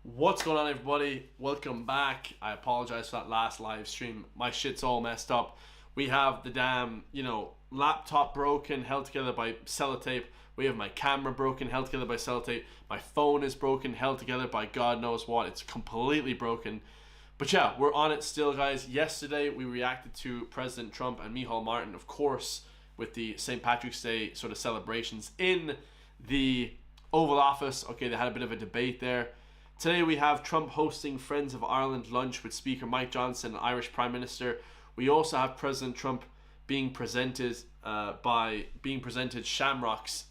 What's going on, everybody? Welcome back. I apologize for that last live stream. My shit's all messed up. We have the damn, laptop broken, held together by sellotape. We have my camera broken, held together by sellotape. My phone is broken, held together by God knows what. It's completely broken. But yeah, we're on it still, guys. Yesterday, we reacted to President Trump and Micheál Martin, of course, with the St. Patrick's Day sort of celebrations in the Oval Office. Okay, they had a bit of a debate there. Today we have Trump hosting Friends of Ireland lunch with Speaker Mike Johnson, Irish Prime Minister. We also have President Trump being presented Shamrocks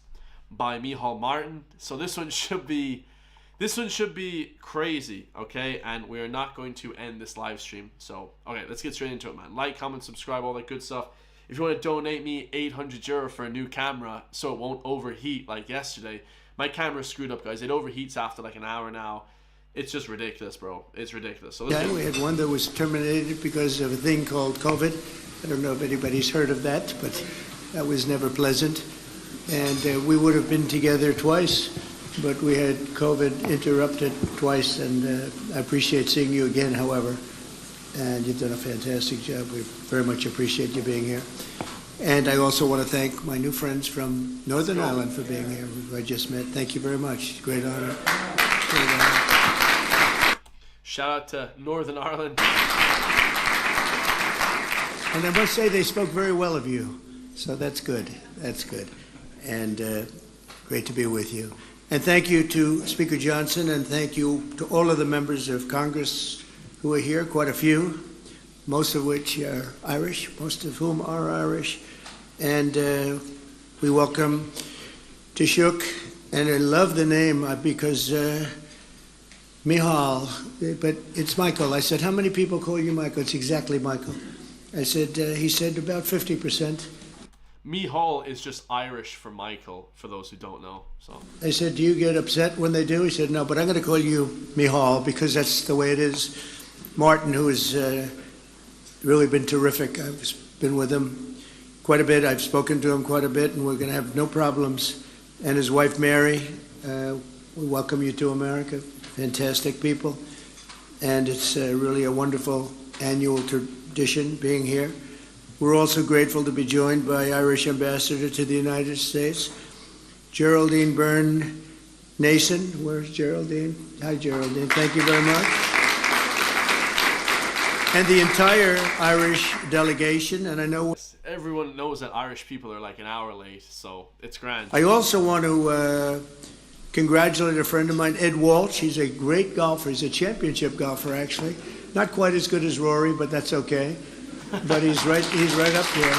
by Micheál Martin. So this one should be crazy, okay? And we are not going to end this live stream. So okay, let's get straight into it, man. Like, comment, subscribe, all that good stuff. If you want to donate me €800 for a new camera so it won't overheat like yesterday. My camera's screwed up, guys. It overheats after like an hour now. It's just ridiculous, bro. It's ridiculous. So yeah, we had one that was terminated because of a thing called COVID. I don't know if anybody's heard of that, but that was never pleasant. And we would have been together twice, but we had COVID interrupted twice. And I appreciate seeing you again, however. And you've done a fantastic job. We very much appreciate you being here. And I also want to thank my new friends from Northern Ireland for being here, who I just met. Thank you very much. Great honor. Great honor. Shout out to Northern Ireland. And I must say they spoke very well of you. So that's good. That's good. And great to be with you. And thank you to Speaker Johnson, and thank you to all of the members of Congress who are here, quite a few, most of which are Irish, most of whom are Irish. And we welcome Taoiseach, and I love the name because Micheál, but it's Michael. I said, how many people call you Michael? It's exactly Michael. I said, he said about 50%. Micheál is just Irish for Michael, for those who don't know. So I said, do you get upset when they do? He said, no, but I'm going to call you Micheál because that's the way it is. Martin, who has really been terrific. I've been with him quite a bit. I've spoken to him quite a bit, and we're going to have no problems. And his wife, Mary, we welcome you to America. Fantastic people. And it's really a wonderful annual tradition being here. We're also grateful to be joined by Irish Ambassador to the United States, Geraldine Byrne Nason. Where's Geraldine? Hi, Geraldine. Thank you very much. And the entire Irish delegation, and I know everyone knows that Irish people are like an hour late, so it's grand. I also want to congratulate a friend of mine, Ed Walsh. He's a great golfer. He's a championship golfer, actually. Not quite as good as Rory, but that's okay. But he's right up there.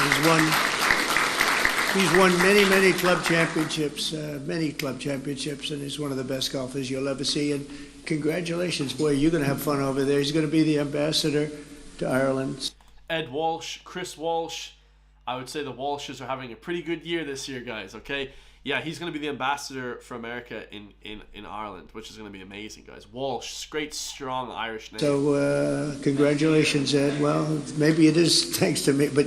He's won many club championships, and he's one of the best golfers you'll ever see. And congratulations, boy, you're going to have fun over there. He's going to be the ambassador to Ireland. Ed Walsh, Chris Walsh. I would say the Walshes are having a pretty good year this year, guys, okay? Yeah, he's going to be the ambassador for America in Ireland, which is going to be amazing, guys. Walsh, great, strong Irish name. So congratulations, Ed. Well, maybe it is thanks to me, but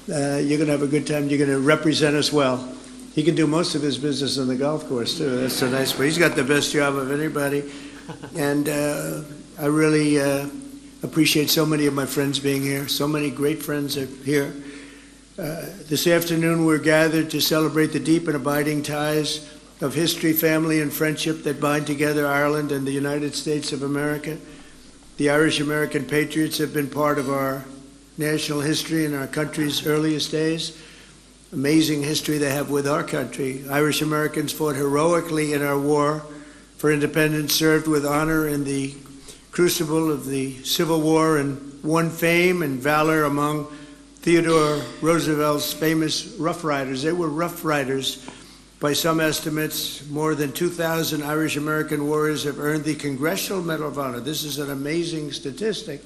you're going to have a good time. You're going to represent us well. He can do most of his business on the golf course, too. That's so nice. But he's got the best job of anybody. And I really appreciate so many of my friends being here. So many great friends are here. This afternoon we're gathered to celebrate the deep and abiding ties of history, family, and friendship that bind together Ireland and the United States of America. The Irish-American patriots have been part of our national history in our country's earliest days. Amazing history they have with our country. Irish-Americans fought heroically in our war for independence, served with honor in the crucible of the Civil War, and won fame and valor among Theodore Roosevelt's famous Rough Riders. They were Rough Riders. By some estimates, more than 2,000 Irish-American warriors have earned the Congressional Medal of Honor. This is an amazing statistic.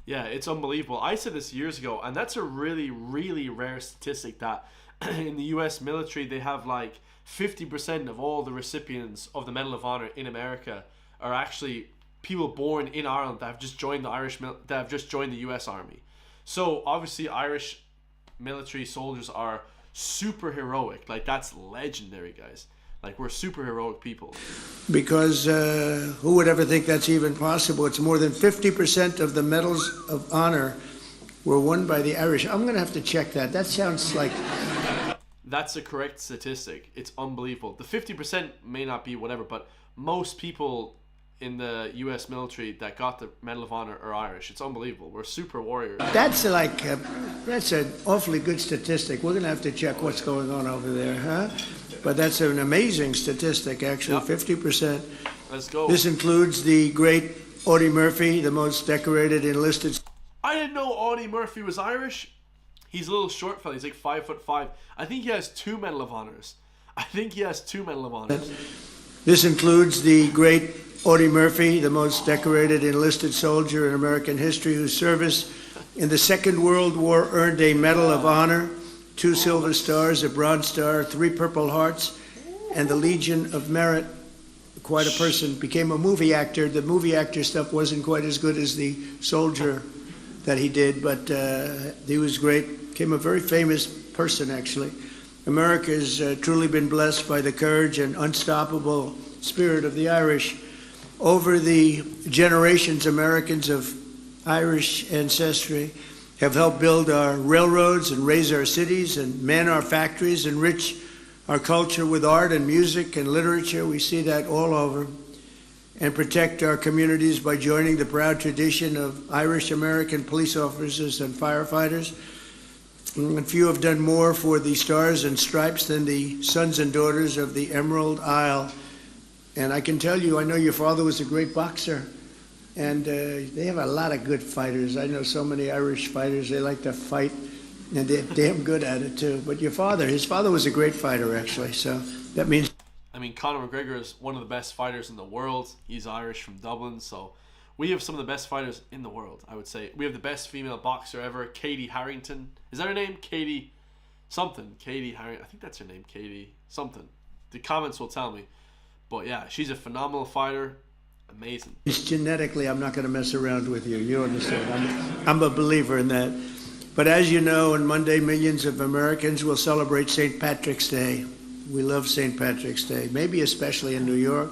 Yeah, it's unbelievable. I said this years ago, and that's a really, really rare statistic that in the U.S. military, they have like 50% of all the recipients of the Medal of Honor in America are actually people born in Ireland that have just joined the U.S. Army. So obviously Irish military soldiers are super heroic. Like, that's legendary, guys. Like, we're super heroic people. Because who would ever think that's even possible? It's more than 50% of the medals of honor were won by the Irish. I'm going to have to check that. That sounds like... That's a correct statistic. It's unbelievable. The 50% may not be whatever, but most people in the US military that got the Medal of Honor are Irish. It's unbelievable. We're super warriors. That's like, that's an awfully good statistic. We're going to have to check what's going on over there, huh? But that's an amazing statistic, actually, Yep. 50%. Let's go. This includes the great Audie Murphy, the most decorated enlisted... I didn't know Audie Murphy was Irish. He's a little short fella. He's like 5'5". I think he has 2 Medal of Honors. This includes the great Audie Murphy, the most decorated enlisted soldier in American history, whose service in the Second World War earned a Medal of Honor, 2 Silver Stars, a Bronze Star, 3 Purple Hearts, and the Legion of Merit. Quite a person. Became a movie actor. The movie actor stuff wasn't quite as good as the soldier that he did, but he was great. Became a very famous person, actually. America has truly been blessed by the courage and unstoppable spirit of the Irish. Over the generations, Americans of Irish ancestry have helped build our railroads and raise our cities and man our factories, enrich our culture with art and music and literature. We see that all over. And protect our communities by joining the proud tradition of Irish American police officers and firefighters. And few have done more for the Stars and Stripes than the sons and daughters of the Emerald Isle. And I can tell you, I know your father was a great boxer, and they have a lot of good fighters. I know so many Irish fighters, they like to fight, and they're damn good at it too. But your father, his father was a great fighter, actually, so that means... I mean, Conor McGregor is one of the best fighters in the world. He's Irish from Dublin, so we have some of the best fighters in the world, I would say. We have the best female boxer ever, Katie Harrington. Is that her name? Katie something. Katie Harrington. I think that's her name, Katie something. The comments will tell me. But yeah, she's a phenomenal fighter. Amazing. Genetically, I'm not going to mess around with you. You understand? I'm a believer in that. But as you know, on Monday, millions of Americans will celebrate St. Patrick's Day. We love St. Patrick's Day, maybe especially in New York.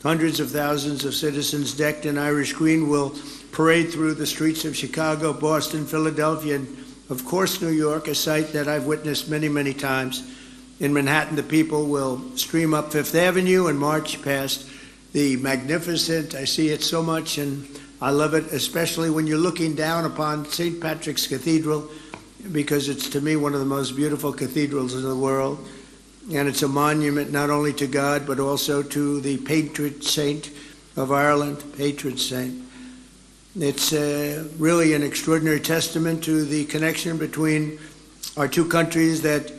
Hundreds of thousands of citizens decked in Irish green will parade through the streets of Chicago, Boston, Philadelphia, and of course New York, a sight that I've witnessed many, many times. In Manhattan, the people will stream up Fifth Avenue and march past the magnificent, I see it so much and I love it, especially when you're looking down upon St. Patrick's Cathedral, because it's to me one of the most beautiful cathedrals in the world. And it's a monument not only to God, but also to the patron saint of Ireland, patron saint. It's really an extraordinary testament to the connection between our two countries that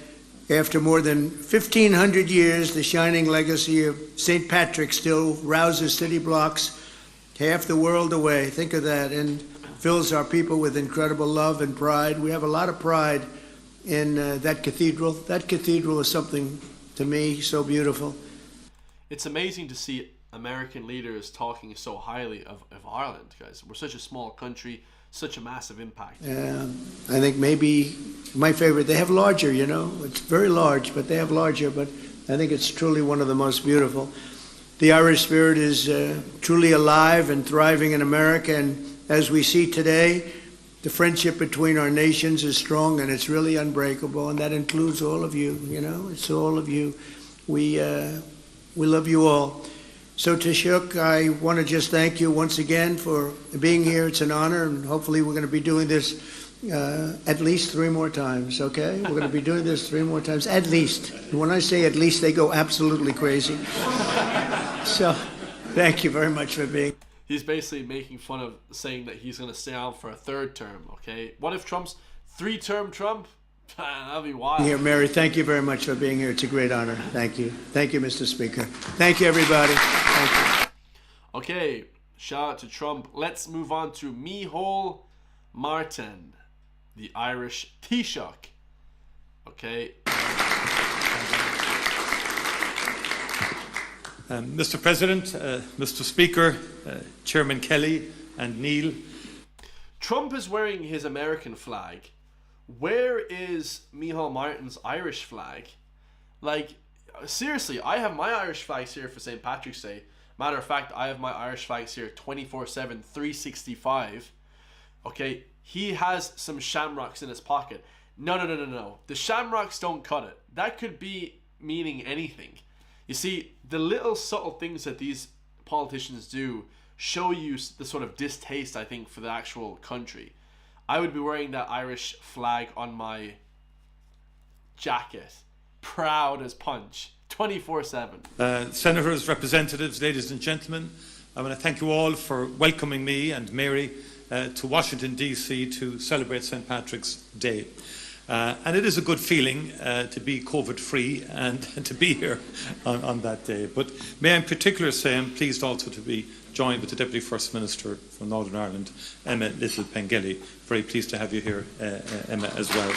after more than 1,500 years, the shining legacy of St. Patrick still rouses city blocks half the world away. Think of that, and fills our people with incredible love and pride. We have a lot of pride in that cathedral. That cathedral is something, to me, so beautiful. It's amazing to see American leaders talking so highly of Ireland, guys. We're such a small country, such a massive impact. I think maybe my favorite, they have larger, you know. It's very large, but they have larger, but I think it's truly one of the most beautiful. The Irish spirit is truly alive and thriving in America, and as we see today, the friendship between our nations is strong and it's really unbreakable, and that includes all of you, you know, it's all of you. We love you all. So Taoiseach, I want to just thank you once again for being here. It's an honor, and hopefully we're going to be doing this at least 3 more times, okay? We're going to be doing this 3 more times, at least. And when I say at least, they go absolutely crazy. So thank you very much for being. He's basically making fun of saying that he's going to stay on for a 3rd term, okay? What if Trump's 3-term Trump? That'd be wild. Here, Mary, thank you very much for being here. It's a great honor. Thank you. Thank you, Mr. Speaker. Thank you, everybody. Thank you. Okay, shout out to Trump. Let's move on to Micheál Martin, the Irish Taoiseach. Okay. Mr. President, Mr. Speaker, Chairman Kelly and Neil. Trump is wearing his American flag. Where is Micheál Martin's Irish flag? Like, seriously, I have my Irish flags here for St. Patrick's Day. Matter of fact, I have my Irish flags here 24/7, 365. Okay, he has some Shamrocks in his pocket. No. The Shamrocks don't cut it. That could be meaning anything. You see, the little subtle things that these politicians do show you the sort of distaste, I think, for the actual country. I would be wearing that Irish flag on my jacket, proud as punch, 24/7. Senators, representatives, ladies and gentlemen, I want to thank you all for welcoming me and Mary to Washington, D.C. to celebrate St. Patrick's Day. And it is a good feeling to be COVID-free and to be here on that day. But may I in particular say I'm pleased also to be joined with the Deputy First Minister from Northern Ireland, Emma Little-Pengelly. Very pleased to have you here, Emma, as well.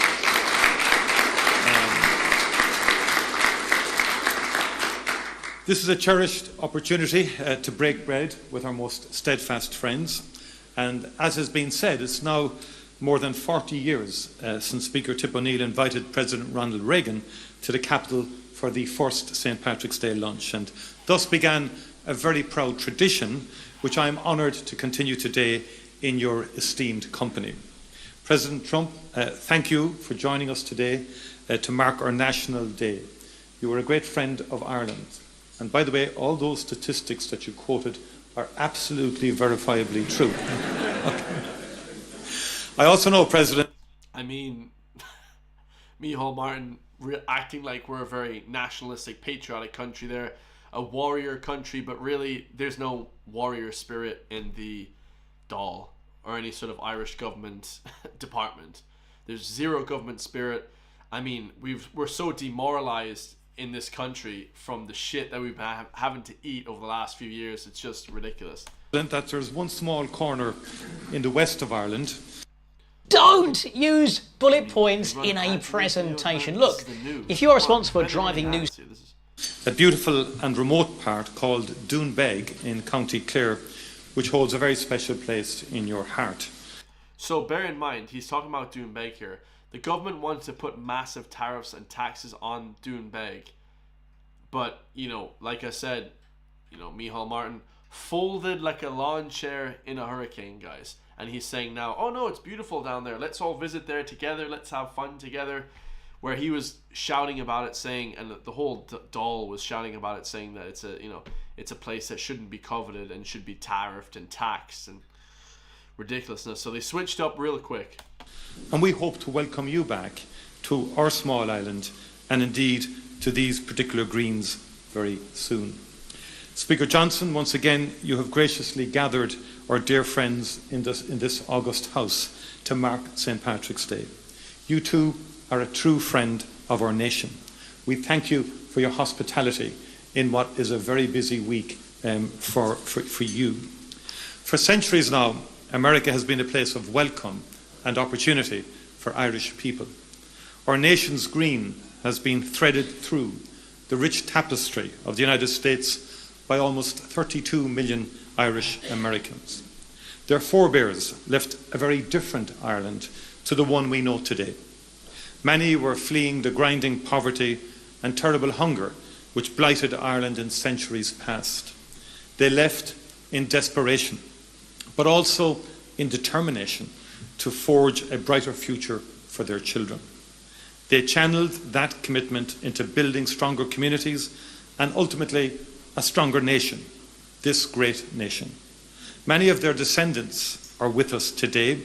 This is a cherished opportunity to break bread with our most steadfast friends. And as has been said, it's now more than 40 years since Speaker Tip O'Neill invited President Ronald Reagan to the capital for the first St. Patrick's Day lunch, and thus began a very proud tradition which I am honoured to continue today in your esteemed company. President Trump, thank you for joining us today to mark our National Day. You are a great friend of Ireland, and by the way, all those statistics that you quoted are absolutely verifiably true. I also know, President... I mean, Micheál Martin acting like we're a very nationalistic, patriotic country there, a warrior country, but really there's no warrior spirit in the Dáil or any sort of Irish government department. There's zero government spirit. I mean, we're so demoralized in this country from the shit that we've been having to eat over the last few years. It's just ridiculous. That there's one small corner in the west of Ireland. Don't use bullet points in a presentation. Look, if you're responsible for driving news... A beautiful and remote part called Doonbeg in County Clare, which holds a very special place in your heart. So bear in mind, he's talking about Doonbeg here. The government wants to put massive tariffs and taxes on Doonbeg. But, you know, like I said, you know, Micheál Martin folded like a lawn chair in a hurricane, guys. And he's saying now, oh no, it's beautiful down there. Let's all visit there together. Let's have fun together. Where he was shouting about it, saying, and the whole Dáil was shouting about it, saying that it's a, you know, it's a place that shouldn't be coveted and should be tariffed and taxed and ridiculousness. So they switched up real quick. And we hope to welcome you back to our small island and indeed to these particular greens very soon. Speaker Johnson, once again, you have graciously gathered our dear friends in this august house to mark St. Patrick's Day. You too are a true friend of our nation. We thank you for your hospitality in what is a very busy week for you. For centuries now, America has been a place of welcome and opportunity for Irish people. Our nation's green has been threaded through the rich tapestry of the United States by almost 32 million Irish Americans. Their forebears left a very different Ireland to the one we know today. Many were fleeing the grinding poverty and terrible hunger which blighted Ireland in centuries past. They left in desperation, but also in determination to forge a brighter future for their children. They channeled that commitment into building stronger communities and ultimately a stronger nation, this great nation. Many of their descendants are with us today,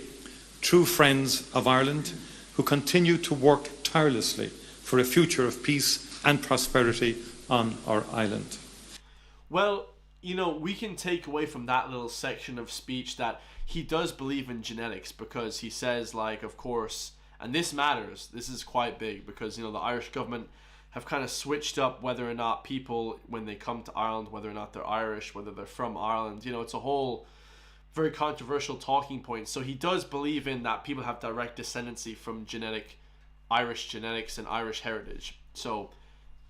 true friends of Ireland, who continue to work tirelessly for a future of peace and prosperity on our island. Well, you know, we can take away from that little section of speech that he does believe in genetics, because he says, like, of course, and this matters, this is quite big, because, you know, the Irish government have kind of switched up whether or not people, when they come to Ireland, whether or not they're Irish, whether they're from Ireland. You know, it's a whole very controversial talking point. So he does believe in that people have direct descendancy from Irish genetics and Irish heritage. So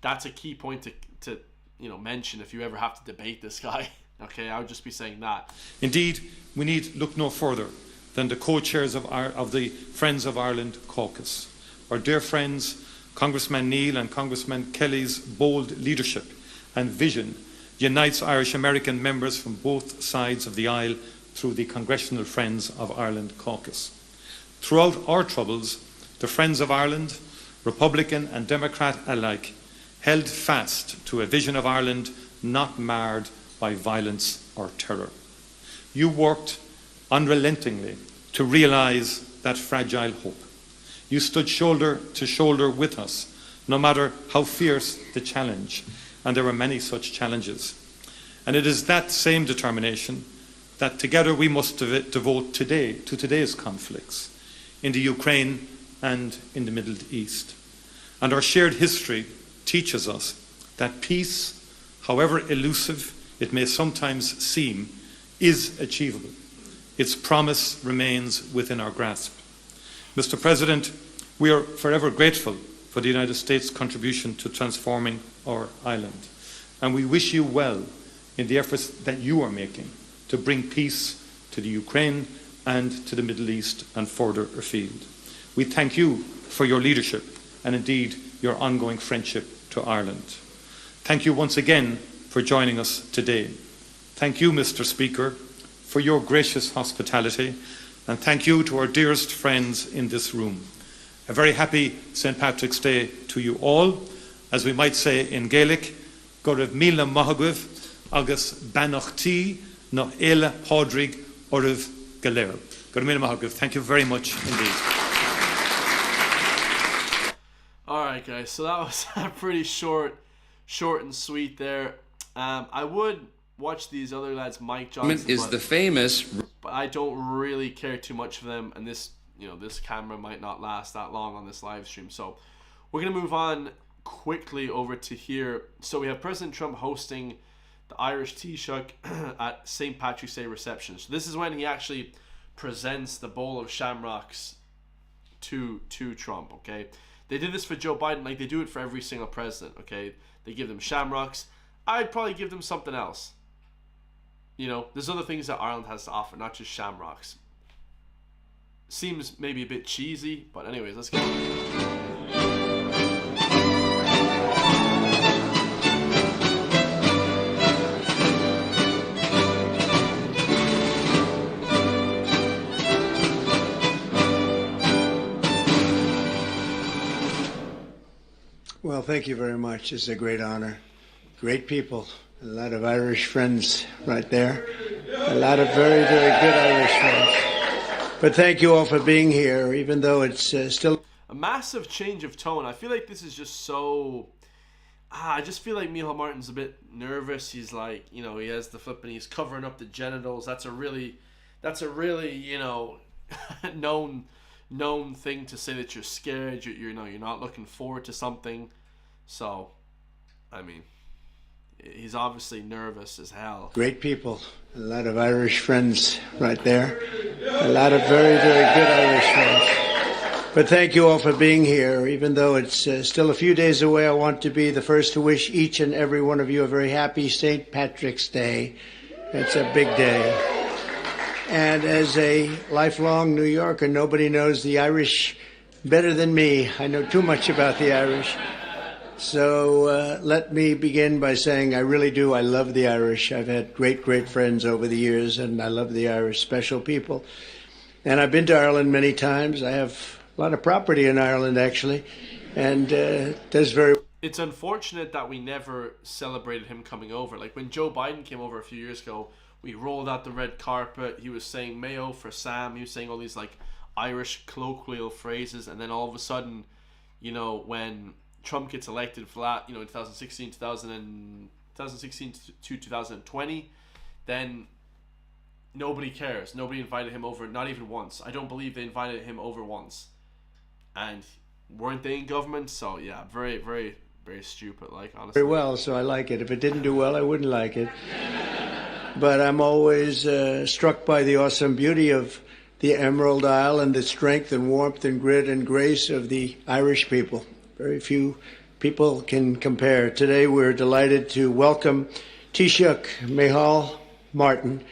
that's a key point to you know, mention if you ever have to debate this guy. Okay, I would just be saying that. Indeed, we need look no further than the co-chairs of the Friends of Ireland caucus. Our dear friends Congressman Neil and Congressman Kelly's bold leadership and vision unites Irish-American members from both sides of the aisle through the Congressional Friends of Ireland caucus. Throughout our troubles, the Friends of Ireland, Republican and Democrat alike, held fast to a vision of Ireland not marred by violence or terror. You worked unrelentingly to realise that fragile hope. You stood shoulder to shoulder with us, no matter how fierce the challenge, and there were many such challenges. And it is that same determination that together we must devote today to today's conflicts in the Ukraine and in the Middle East. And our shared history teaches us that peace, however elusive it may sometimes seem, is achievable. Its promise remains within our grasp. Mr. President, we are forever grateful for the United States' contribution to transforming our island, and we wish you well in the efforts that you are making to bring peace to the Ukraine and to the Middle East and further afield. We thank you for your leadership and indeed your ongoing friendship to Ireland. Thank you once again for joining us today. Thank you, Mr. Speaker, for your gracious hospitality, and thank you to our dearest friends in this room. A very happy St. Patrick's Day to you all. As we might say in Gaelic, go raibh míle maithagah agus banachtaí nó éile pádraig oraibh go léir. Go raibh míle maithagah. Thank you very much indeed. Alright guys, so that was pretty short and sweet there. I would watch these other lads, Mike Johnson, is the famous, but I don't really care too much for them, and this camera might not last that long on this live stream. So we're gonna move on quickly over to here. So we have President Trump hosting the Irish Taoiseach at St. Patrick's Day reception. So this is when he actually presents the bowl of shamrocks to Trump. Okay, they did this for Joe Biden, like they do it for every single president. Okay, they give them shamrocks. I'd probably give them something else. There's other things that Ireland has to offer, not just shamrocks. Seems maybe a bit cheesy, but anyways, let's get on. Well, thank you very much. It's a great honor. Great people. A lot of Irish friends right there. A lot of very, very good Irish friends. But thank you all for being here, even though it's still a massive change of tone. I feel like this is just so... I just feel like Micheál Martin's a bit nervous. He's like, he has the flip and he's covering up the genitals. That's a really, known thing to say, that you're scared. You're not looking forward to something. So, I mean, he's obviously nervous as hell. Great people. A lot of Irish friends right there. A lot of very, very good Irish friends. But thank you all for being here. Even though it's still a few days away, I want to be the first to wish each and every one of you a very happy St. Patrick's Day. It's a big day. And as a lifelong New Yorker, nobody knows the Irish better than me. I know too much about the Irish. So let me begin by saying I really do. I love the Irish. I've had great, great friends over the years, and I love the Irish, special people. And I've been to Ireland many times. I have a lot of property in Ireland, actually, and there's very... It's unfortunate that we never celebrated him coming over. Like when Joe Biden came over a few years ago, we rolled out the red carpet. He was saying Mayo for Sam. He was saying all these like Irish colloquial phrases, and then all of a sudden, when Trump gets elected for that, 2016 to 2020, then nobody cares. Nobody invited him over, not even once. I don't believe they invited him over once. And weren't they in government? So yeah, very, very, very stupid, like, honestly. Very well, so I like it. If it didn't do well, I wouldn't like it. But I'm always struck by the awesome beauty of the Emerald Isle and the strength and warmth and grit and grace of the Irish people. Very few people can compare. Today we're delighted to welcome Taoiseach Micheál Martin,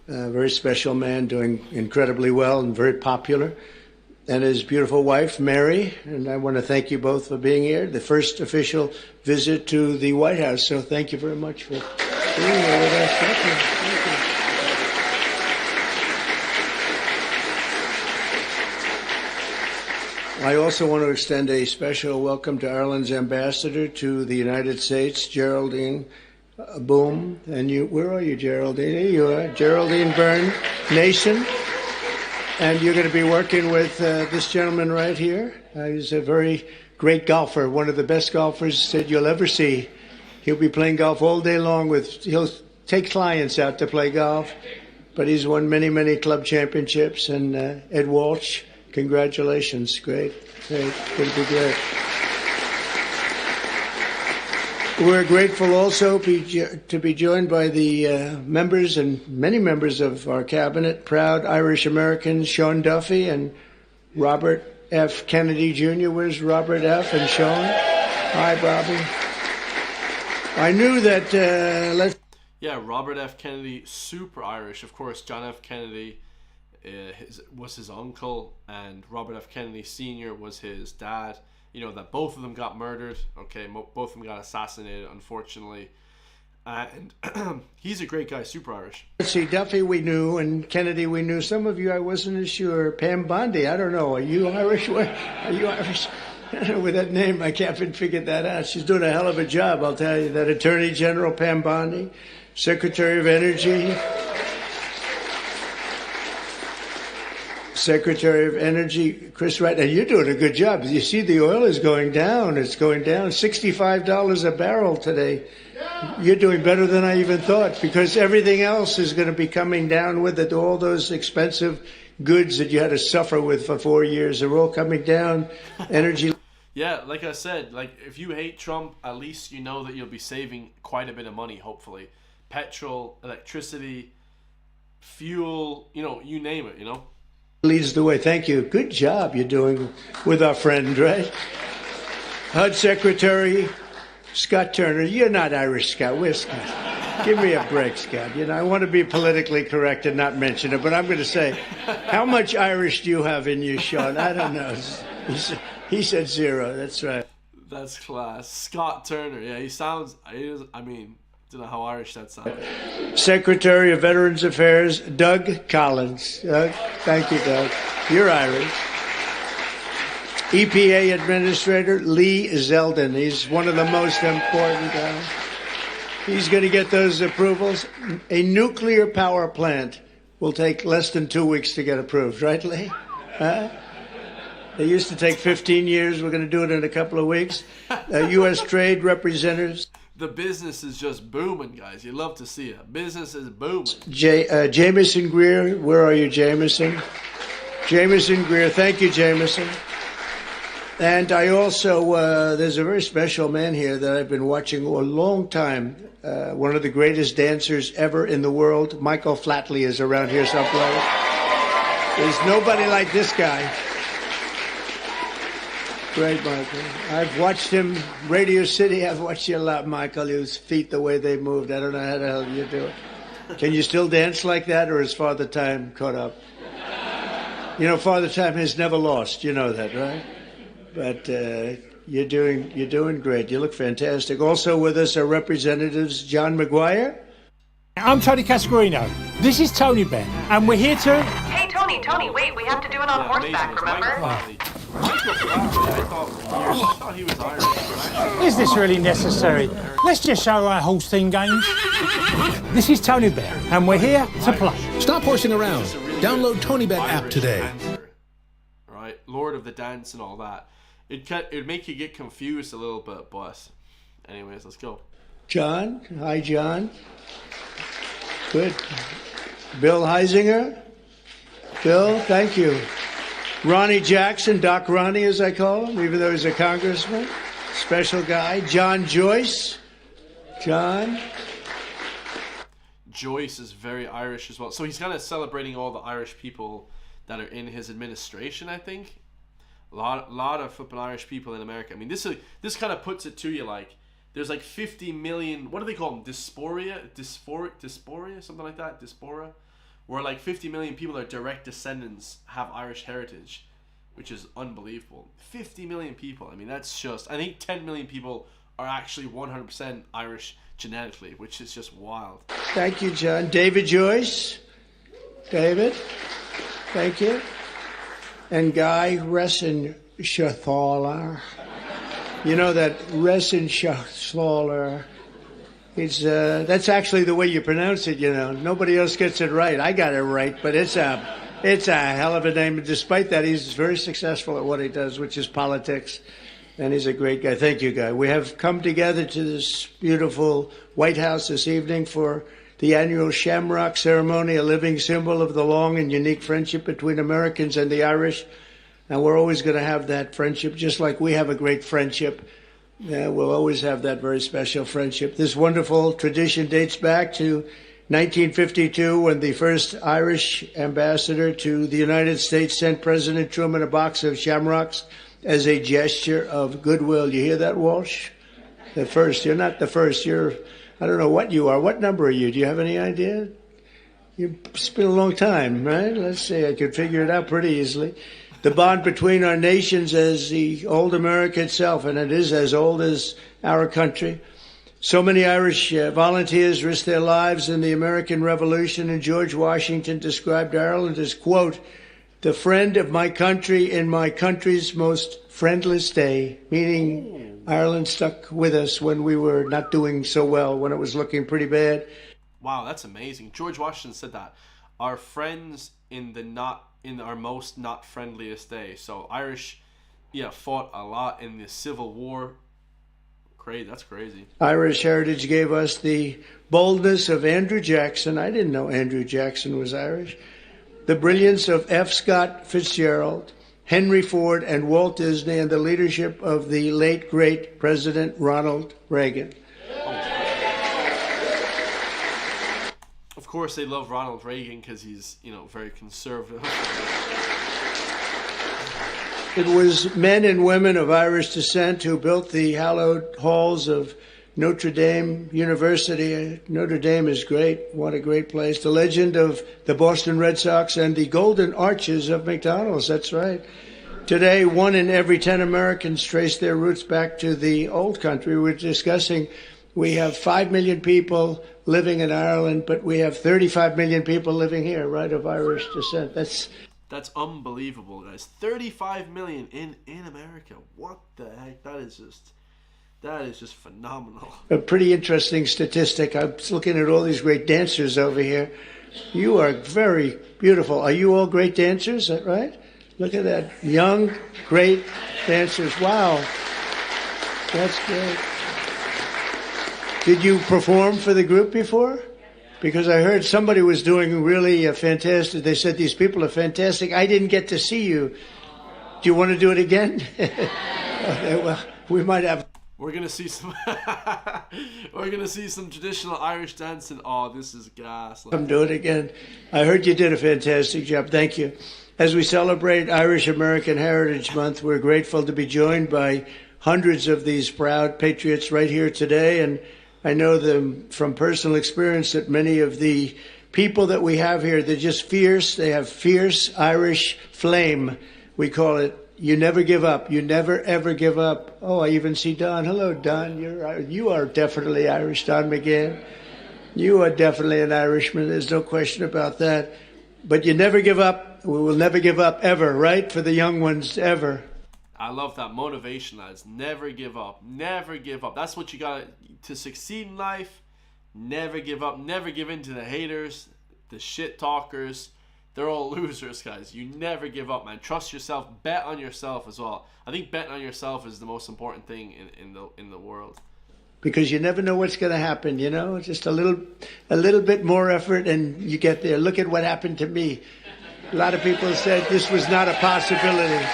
a very special man doing incredibly well and very popular. and his beautiful wife, Mary. And I want to thank you both for being here. The first official visit to the White House. So thank you very much for being here with us. Thank you. Thank you. I also want to extend a special welcome to Ireland's ambassador to the United States, Geraldine Boom. And you, where are you, Geraldine? Here you are, Geraldine Byrne Nation. And you're going to be working with this gentleman right here. He's a very great golfer, one of the best golfers that you'll ever see. He'll be playing golf all day long he'll take clients out to play golf, but he's won many, many club championships. And Ed Walsh, congratulations. Great. Going to be great. We're grateful also to be joined by the members and many members of our cabinet, proud Irish Americans, Sean Duffy and Robert F. Kennedy Jr. Where's Robert F. and Sean? Hi, Bobby. I knew that... Yeah, Robert F. Kennedy, super Irish. Of course, John F. Kennedy was his uncle, and Robert F. Kennedy Sr. was his dad. You know, that both of them got murdered. Okay, both of them got assassinated, unfortunately. And he's a great guy, super Irish. Let's see, Duffy we knew, and Kennedy we knew. Some of you I wasn't as sure. Pam Bondi, I don't know. Are you Irish? Are you Irish? With that name, I can't figure that out. She's doing a hell of a job, I'll tell you. That Attorney General Pam Bondi, Secretary of Energy. Secretary of Energy, Chris Wright. And you're doing a good job. You see the oil is going down. It's going down. $65 a barrel today. You're doing better than I even thought, because everything else is going to be coming down with it. All those expensive goods that you had to suffer with for 4 years are all coming down. Energy. Yeah, like I said, like if you hate Trump, at least you know that you'll be saving quite a bit of money, hopefully. Petrol, electricity, fuel, you name it, Leads the way. Thank you. Good job you're doing with our friend, right? HUD Secretary Scott Turner. You're not Irish, Scott. Where's Scott? Give me a break, Scott. I want to be politically correct and not mention it, but I'm going to say, how much Irish do you have in you, Sean? I don't know. He said 0. That's right. That's class. Scott Turner. Yeah, he sounds, don't know how Irish that sounds. Secretary of Veterans Affairs, Doug Collins. Thank you, Doug. You're Irish. EPA Administrator Lee Zeldin. He's one of the most important. He's going to get those approvals. A nuclear power plant will take less than 2 weeks to get approved, right, Lee? Huh? They used to take 15 years. We're going to do it in a couple of weeks. U.S. Trade Representatives. The business is just booming, guys. You love to see it. Business is booming. Jameson Greer. Where are you, Jameson? Jameson Greer. Thank you, Jameson. And I also, there's a very special man here that I've been watching a long time. One of the greatest dancers ever in the world. Michael Flatley is around here someplace. There's nobody like this guy. Great, Michael. I've watched him, Radio City. I've watched you a lot, Michael. His feet, the way they moved. I don't know how the hell you do it. Can you still dance like that, or is Father Time caught up? Father Time has never lost. You know that, right? But you're doing great. You look fantastic. Also with us are Representatives John McGuire. I'm Tony Cascarino. This is Tony Benn, and we're here to... Hey, Tony, wait, we have to do it on horseback, remember? Michael Flatley, I thought he was Irish. Is this really necessary? Let's just show our horse team games. This is Tony Benn, and we're here to play. Stop horsing around. Download Tony Benn app today. Right, Lord of the Dance and all that. It'd make you get confused a little bit, but anyways, let's go. John. Hi, John. Good. Bill Heisinger. Bill, thank you. Ronnie Jackson, Doc Ronnie as I call him, even though he's a congressman. Special guy. John Joyce. John. Joyce is very Irish as well. So he's kind of celebrating all the Irish people that are in his administration, I think. A lot of flipping Irish people in America. I mean, this kind of puts it to you like there's like 50 million. What do they call them? Dysphoria, something like that. Diaspora, where like 50 million people are direct descendants, have Irish heritage, which is unbelievable. 50 million people. I mean, that's just... I think 10 million people are actually 100% Irish genetically, which is just wild. Thank you, John. David Joyce. David, thank you. And Guy Resenshaw. You know that Resenshaw. It's that's actually the way you pronounce it. You know, nobody else gets it right. I got it right, but it's a hell of a name. And despite that, he's very successful at what he does, which is politics. And he's a great guy. Thank you, Guy. We have come together to this beautiful White House this evening for the annual Shamrock ceremony, a living symbol of the long and unique friendship between Americans and the Irish. And we're always going to have that friendship, just like we have a great friendship. We'll always have that very special friendship. This wonderful tradition dates back to 1952, when the first Irish ambassador to the United States sent President Truman a box of shamrocks as a gesture of goodwill. You hear that, Walsh? The first. You're not the first. You're, I don't know what you are. What number are you? Do you have any idea? It's been a long time, right? Let's see. I could figure it out pretty easily. The bond between our nations as the old America itself, and it is as old as our country. So many Irish volunteers risked their lives in the American Revolution, and George Washington described Ireland as, quote, the friend of my country in my country's most friendless day, meaning Ireland stuck with us when we were not doing so well, when it was looking pretty bad. Wow, that's amazing. George Washington said that. Our friends in our most not friendliest day. So Irish, fought a lot in the Civil War. Great, that's crazy. Irish heritage gave us the boldness of Andrew Jackson. I didn't know Andrew Jackson was Irish. The brilliance of F. Scott Fitzgerald, Henry Ford, and Walt Disney, and the leadership of the late, great President Ronald Reagan. Of course, they love Ronald Reagan because he's, very conservative. It was men and women of Irish descent who built the hallowed halls of Notre Dame University. Notre Dame is great. What a great place. The legend of the Boston Red Sox and the golden arches of McDonald's. That's right. Today, 1 in every 10 Americans trace their roots back to the old country. We're discussing we have 5 million people living in Ireland, but we have 35 million people living here, right, of Irish descent. That's unbelievable, guys. 35 million in America. What the heck? That is just phenomenal. A pretty interesting statistic. I was looking at all these great dancers over here. You are very beautiful. Are you all great dancers? Is that right? Look at that. Young, great dancers. Wow. That's great. Did you perform for the group before? Because I heard somebody was doing really fantastic. They said these people are fantastic. I didn't get to see you. Do you want to do it again? Okay, well, we might have. We're gonna see some. We're gonna see some traditional Irish dancing. Oh, this is gas. Come do it again. I heard you did a fantastic job. Thank you. As we celebrate Irish American Heritage Month, we're grateful to be joined by hundreds of these proud patriots right here today, and I know them from personal experience that many of the people that we have here, they're just fierce. They have fierce Irish flame. We call it, you never give up. You never, ever give up. Oh, I even see Don. Hello, Don. You are definitely Irish, Don McGann. You are definitely an Irishman. There's no question about that. But you never give up. We will never give up ever, right? For the young ones, ever. I love that motivation, lads. Never give up. Never give up. That's what you got to succeed in life. Never give up. Never give in to the haters, the shit talkers. They're all losers, guys. You never give up, man. Trust yourself. Bet on yourself as well. I think betting on yourself is the most important thing in the world. Because you never know what's going to happen, Just a little bit more effort and you get there. Look at what happened to me. A lot of people said this was not a possibility.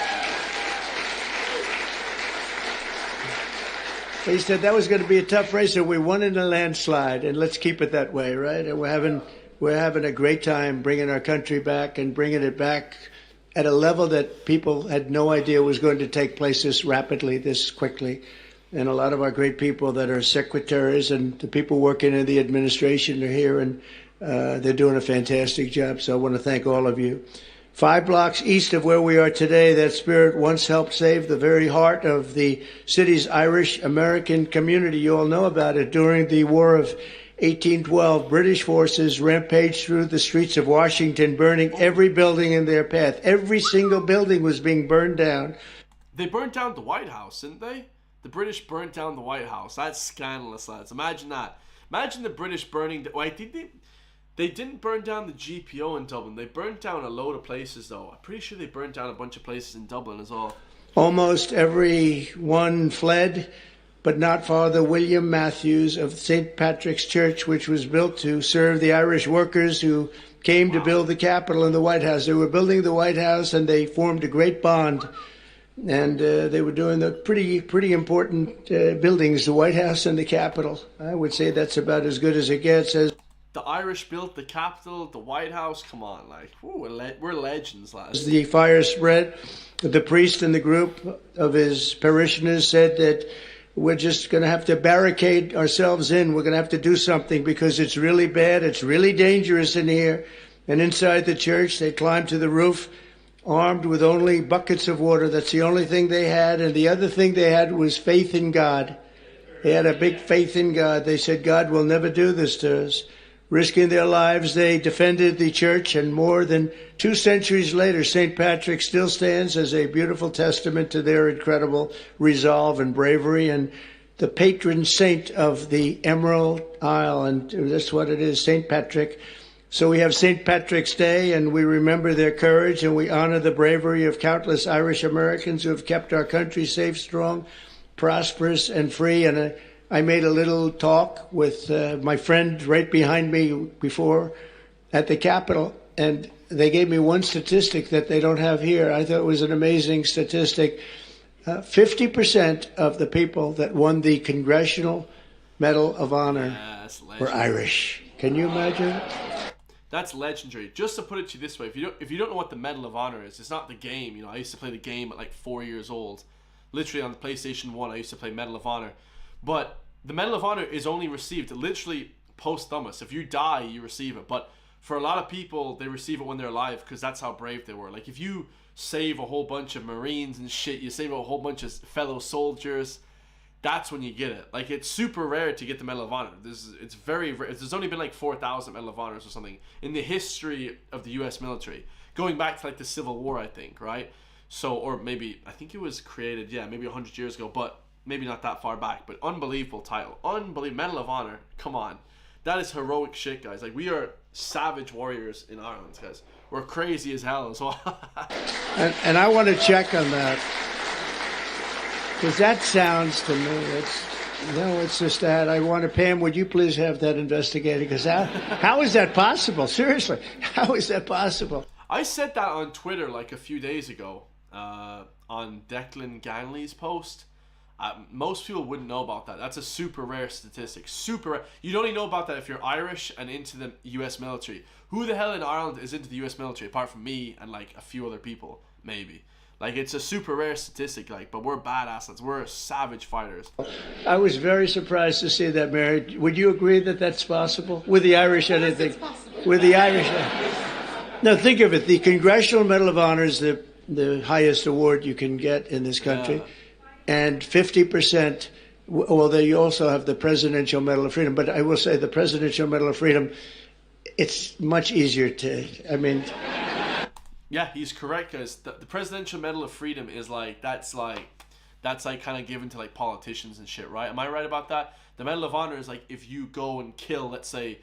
He said that was going to be a tough race, and we won in a landslide, and let's keep it that way, right? And we're having a great time bringing our country back and bringing it back at a level that people had no idea was going to take place this rapidly, this quickly. And a lot of our great people that are secretaries and the people working in the administration are here, and they're doing a fantastic job. So I want to thank all of you 5 blocks east of where we are today, that spirit once helped save the very heart of the city's Irish-American community. You all know about it. During the War of 1812, British forces rampaged through the streets of Washington, burning every building in their path. Every single building was being burned down. They burnt down the White House, didn't they? The British burnt down the White House. That's scandalous, lads. Imagine that. Imagine the British burning... They didn't burn down the GPO in Dublin. They burnt down a load of places, though. I'm pretty sure they burnt down a bunch of places in Dublin as well. Almost everyone fled, but not Father William Matthews of St. Patrick's Church, which was built to serve the Irish workers who came to build the Capitol and the White House. They were building the White House, and they formed a great bond. And they were doing the pretty important buildings, the White House and the Capitol. I would say that's about as good as it gets. The Irish built the Capitol, the White House. Come on, like, we're legends, lads. As the fire spread, the priest in the group of his parishioners said that we're just going to have to barricade ourselves in. We're going to have to do something because it's really bad. It's really dangerous in here. And inside the church, they climbed to the roof, armed with only buckets of water. That's the only thing they had. And the other thing they had was faith in God. They had a big faith in God. They said, God will never do this to us. Risking their lives, they defended the church, and more than 2 centuries later, St. Patrick still stands as a beautiful testament to their incredible resolve and bravery, and the patron saint of the Emerald Isle, and that's what it is, St. Patrick. So we have St. Patrick's Day, and we remember their courage, and we honor the bravery of countless Irish Americans who have kept our country safe, strong, prosperous, and free. And I made a little talk with my friend right behind me before at the Capitol, and they gave me one statistic that they don't have here. I thought it was an amazing statistic. 50% of the people that won the Congressional Medal of Honor were Irish. Can you imagine? That's legendary. Just to put it to you this way, if you don't know what the Medal of Honor is, it's not the game. You know, I used to play the game at like 4 years old. Literally on the PlayStation 1, I used to play Medal of Honor. But the Medal of Honor is only received literally posthumous. If you die, you receive it. But for a lot of people, they receive it when they're alive because that's how brave they were. Like if you save a whole bunch of Marines and shit, you save a whole bunch of fellow soldiers, that's when you get it. Like it's super rare to get the Medal of Honor. It's very rare. There's only been like 4,000 Medal of Honors or something in the history of the U.S. military, going back to like the Civil War, I think, right? So, or maybe I think it was created, maybe 100 years ago, but maybe not that far back. But unbelievable title, unbelievable Medal of Honor. Come on, that is heroic shit, guys. Like we are savage warriors in Ireland, guys. We're crazy as hell as well. and I want to check on that. Because that sounds to me, it's just that. I want to, Pam, would you please have that investigated? Because how is that possible? Seriously, how is that possible? I said that on Twitter like a few days ago on Declan Ganley's post. Most people wouldn't know about that. That's a super rare statistic. Super rare. You'd only know about that if you're Irish and into the U.S. military. Who the hell in Ireland is into the U.S. military apart from me and like a few other people, maybe? Like, it's a super rare statistic, like, but we're badass. We're savage fighters. I was very surprised to see that, Mary. Would you agree that that's possible? With the Irish, anything? With the Irish. Now, think of it. The Congressional Medal of Honor is the highest award you can get in this country. Yeah. And 50%, well, you also have the Presidential Medal of Freedom. But I will say the Presidential Medal of Freedom, it's much easier to, I mean... Yeah, he's correct, guys. The Presidential Medal of Freedom is like that's kind of given to like politicians and shit, right? Am I right about that? The Medal of Honor is like if you go and kill, let's say,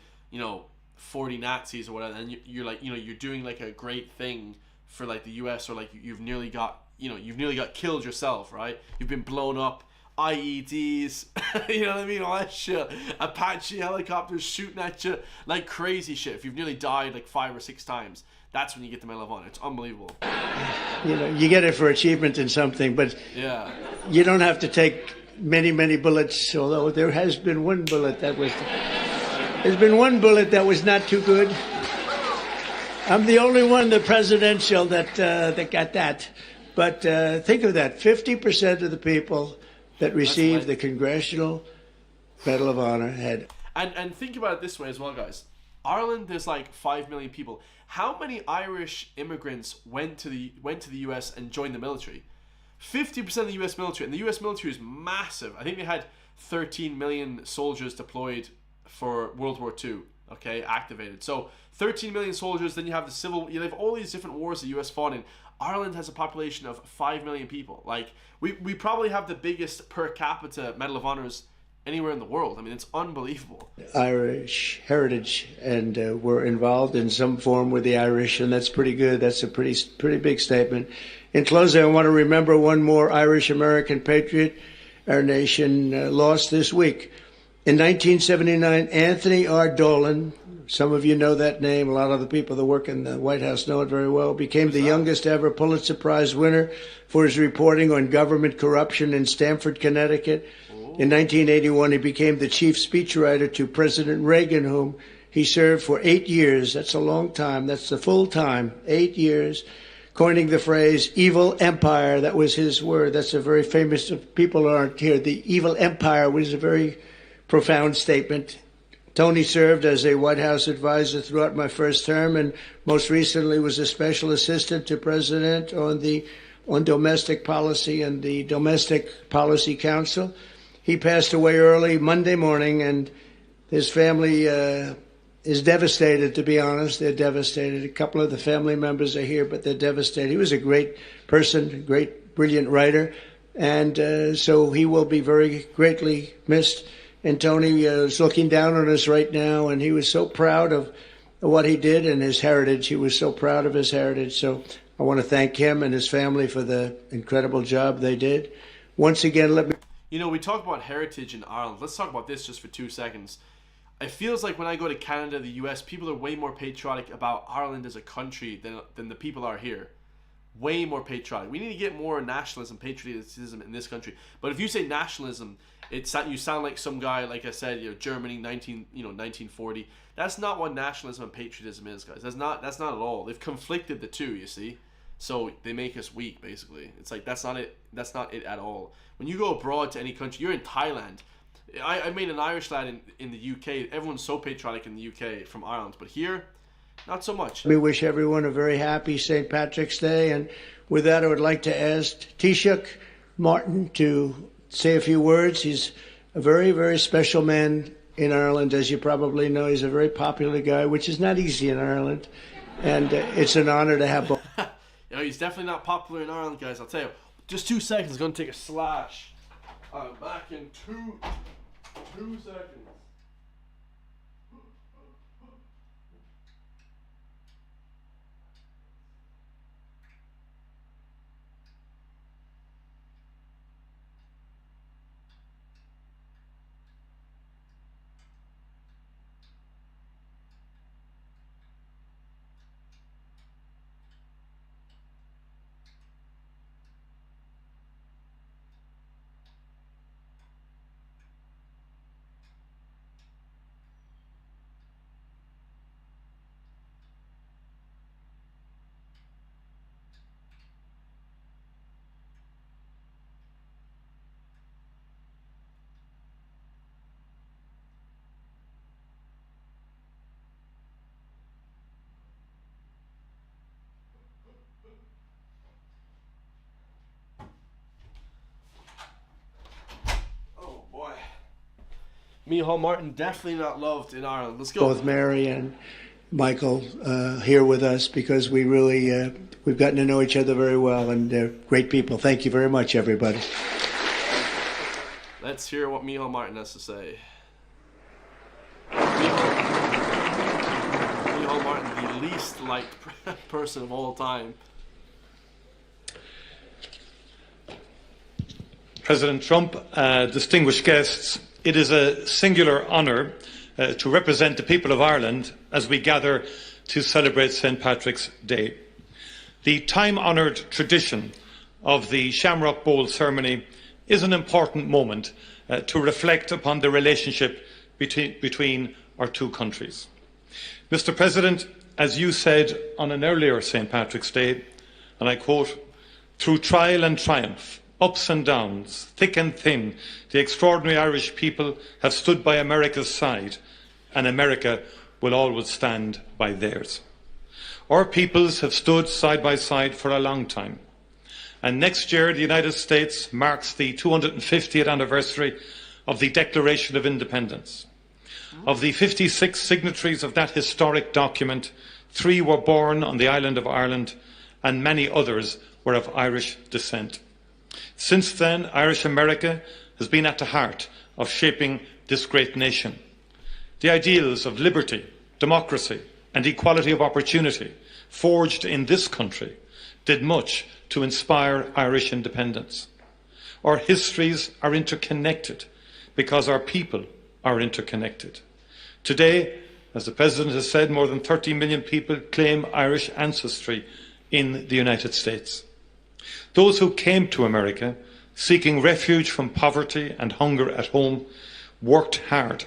40 Nazis or whatever, and you're like, you're doing like a great thing for like the U.S. or like you've nearly got killed yourself, right? You've been blown up, IEDs, you know what I mean? All that shit. Apache helicopters shooting at you, like crazy shit. If you've nearly died like 5 or 6 times. That's when you get the Medal of Honor. It's unbelievable. You get it for achievement in something, but yeah, you don't have to take many, many bullets. Although there has been one bullet that was not too good. I'm the only one, the presidential, that got that. But think of that: 50% of the people that received the Congressional Medal of Honor had. And think about it this way as well, guys. Ireland, there's like 5 million people. How many Irish immigrants went to the US and joined the military? 50% of the US military, and the US military is massive. I think they had 13 million soldiers deployed for World War II, okay, activated. So 13 million soldiers, then you have you have all these different wars the US fought in. Ireland has a population of 5 million people. Like, we probably have the biggest per capita Medal of Honors anywhere in the world. I mean, it's unbelievable. Irish heritage, and we're involved in some form with the Irish, and that's pretty good. That's a pretty big statement. In closing, I want to remember one more Irish-American patriot our nation lost this week. In 1979, Anthony R. Dolan, some of you know that name, a lot of the people that work in the White House know it very well, became the youngest ever Pulitzer Prize winner for his reporting on government corruption in Stamford, Connecticut. In 1981, he became the chief speechwriter to President Reagan, whom he served for 8 years. That's a long time. That's the full time, 8 years, coining the phrase evil empire. That was his word. That's a very famous, if people aren't here, the evil empire was a very profound statement. Tony served as a White House advisor throughout my first term, and most recently was a special assistant to President on domestic policy and the Domestic Policy Council. He passed away early Monday morning, and his family is devastated, to be honest. They're devastated. A couple of the family members are here, but they're devastated. He was a great person, great, brilliant writer, and so he will be very greatly missed. And Tony is looking down on us right now, and he was so proud of what he did and his heritage. He was so proud of his heritage. So I want to thank him and his family for the incredible job they did. Once again, let me... You know, we talk about heritage in Ireland. Let's talk about this just for 2 seconds. It feels like when I go to Canada, the US, people are way more patriotic about Ireland as a country than the people are here. Way more patriotic. We need to get more nationalism, patriotism in this country. But if you say nationalism, you sound like some guy, like I said, Germany, 1940. That's not what nationalism and patriotism is, guys. That's not at all. They've conflicted the two, you see. So they make us weak, basically. It's like that's not it. That's not it at all. When you go abroad to any country, you're in Thailand. I made an Irish lad in the UK. Everyone's so patriotic in the UK from Ireland, but here, not so much. We wish everyone a very happy St. Patrick's Day, and with that, I would like to ask Taoiseach Martin to say a few words. He's a very, very special man in Ireland, as you probably know. He's a very popular guy, which is not easy in Ireland, and it's an honor to have both. He's definitely not popular in Ireland, guys. I'll tell you. Just 2 seconds. I'm going to take a slash. I'm back in two seconds. Micheál Martin, definitely not loved in Ireland. Let's go. Both Mary and Micheál here with us, because we really, we've gotten to know each other very well, and they're great people. Thank you very much, everybody. Let's hear what Micheál Martin has to say. Micheál Martin, the least liked person of all time. President Trump, distinguished guests, it is a singular honour to represent the people of Ireland as we gather to celebrate St. Patrick's Day. The time-honoured tradition of the Shamrock Bowl ceremony is an important moment to reflect upon the relationship between our two countries. Mr. President, as you said on an earlier St. Patrick's Day, and I quote, "Through trial and triumph, ups and downs, thick and thin, the extraordinary Irish people have stood by America's side, and America will always stand by theirs. Our peoples have stood side by side for a long time. And next year, the United States marks the 250th anniversary of the Declaration of Independence. Of the 56 signatories of that historic document, 3 were born on the island of Ireland, and many others were of Irish descent. Since then, Irish America has been at the heart of shaping this great nation. The ideals of liberty, democracy, and equality of opportunity forged in this country did much to inspire Irish independence. Our histories are interconnected because our people are interconnected. Today, as the President has said, more than 30 million people claim Irish ancestry in the United States. Those who came to America seeking refuge from poverty and hunger at home worked hard.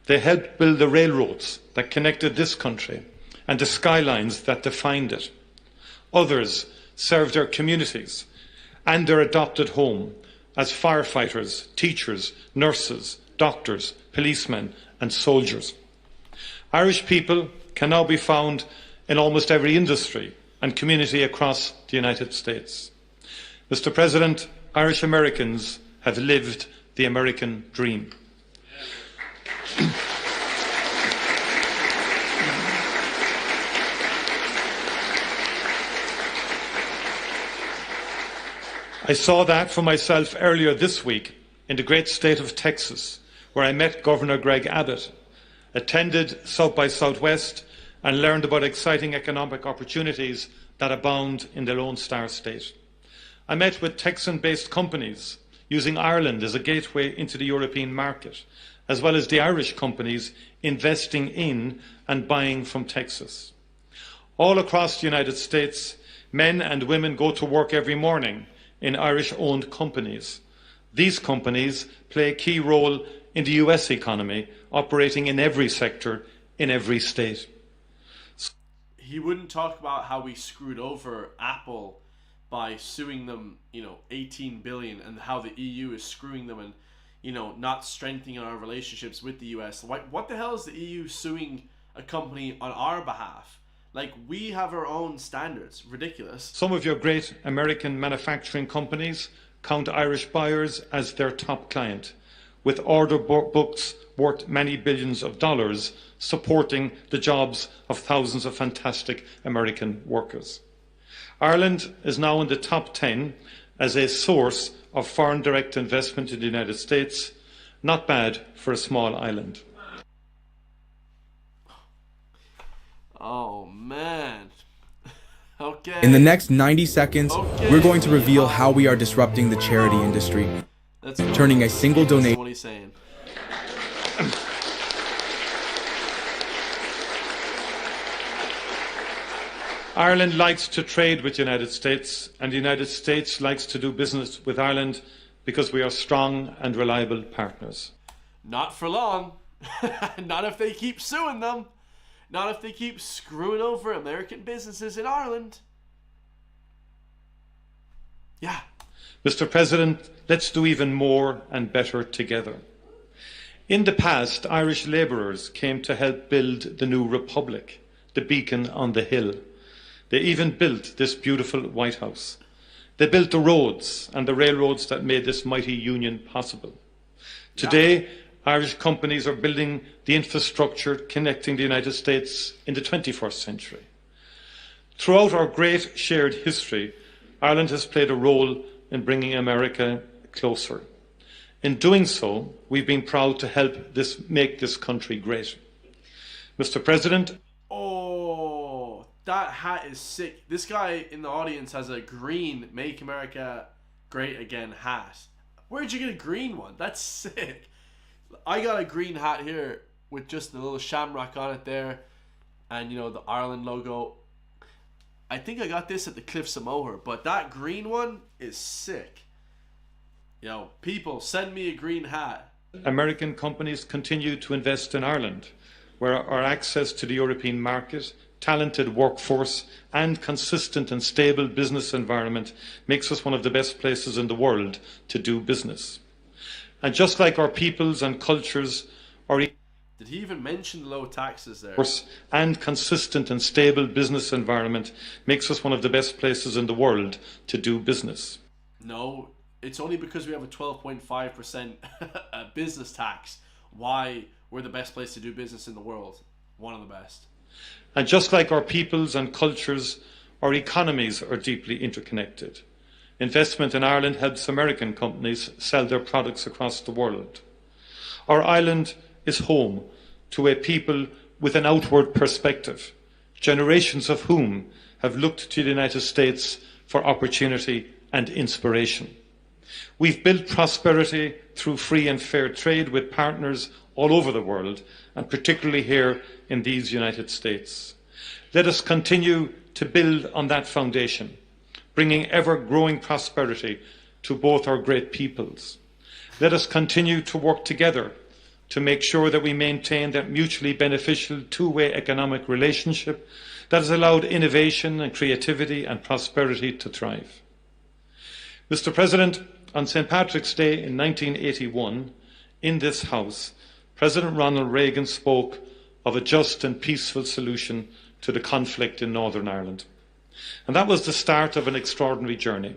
They helped build the railroads that connected this country and the skylines that defined it. Others served their communities and their adopted home as firefighters, teachers, nurses, doctors, policemen and soldiers. Irish people can now be found in almost every industry and community across the United States. Mr. President, Irish Americans have lived the American dream. I saw that for myself earlier this week in the great state of Texas, where I met Governor Greg Abbott, attended South by Southwest, and learned about exciting economic opportunities that abound in the Lone Star State. I met with Texan-based companies using Ireland as a gateway into the European market, as well as the Irish companies investing in and buying from Texas. All across the United States, men and women go to work every morning in Irish-owned companies. These companies play a key role in the US economy, operating in every sector, in every state. He wouldn't talk about how we screwed over Apple by suing them, 18 billion, and how the EU is screwing them and, not strengthening our relationships with the US. What the hell is the EU suing a company on our behalf? Like, we have our own standards. Ridiculous. Some of your great American manufacturing companies count Irish buyers as their top client, with order books worth many billions of dollars supporting the jobs of thousands of fantastic American workers. Ireland is now in the top 10 as a source of foreign direct investment in the United States. Not bad for a small island. Oh, man. Okay. In the next 90 seconds, we're going to reveal how we are disrupting the charity industry, turning a single donation. What he's saying. Ireland likes to trade with the United States, and the United States likes to do business with Ireland because we are strong and reliable partners. Not for long. Not if they keep suing them. Not if they keep screwing over American businesses in Ireland. Yeah. Mr. President, let's do even more and better together. In the past, Irish labourers came to help build the new republic, the beacon on the hill. They even built this beautiful White House. They built the roads and the railroads that made this mighty union possible. Today, Irish companies are building the infrastructure connecting the United States in the 21st century. Throughout our great shared history, Ireland has played a role in bringing America closer. In doing so, we've been proud to help make this country great. Mr. President. Oh, that hat is sick. This guy in the audience has a green Make America Great Again hat. Where'd you get a green one? That's sick. I got a green hat here with just the little Shamrock on it there, and the Ireland logo. I think I got this at the Cliffs of Moher, but that green one is sick. People, send me a green hat. American companies continue to invest in Ireland, where our access to the European market, talented workforce, and consistent and stable business environment makes us one of the best places in the world to do business. And just like our peoples and cultures are... Did he even mention the low taxes there? And consistent and stable business environment makes us one of the best places in the world to do business. No, it's only because we have a 12.5% business tax why we're the best place to do business in the world. One of the best. And just like our peoples and cultures, our economies are deeply interconnected. Investment in Ireland helps American companies sell their products across the world. Our island is home to a people with an outward perspective, generations of whom have looked to the United States for opportunity and inspiration. We've built prosperity through free and fair trade with partners all over the world, and particularly here in these United States. Let us continue to build on that foundation, bringing ever-growing prosperity to both our great peoples. Let us continue to work together to make sure that we maintain that mutually beneficial two-way economic relationship that has allowed innovation and creativity and prosperity to thrive. Mr. President, on St. Patrick's Day in 1981, in this House, President Ronald Reagan spoke of a just and peaceful solution to the conflict in Northern Ireland. And that was the start of an extraordinary journey.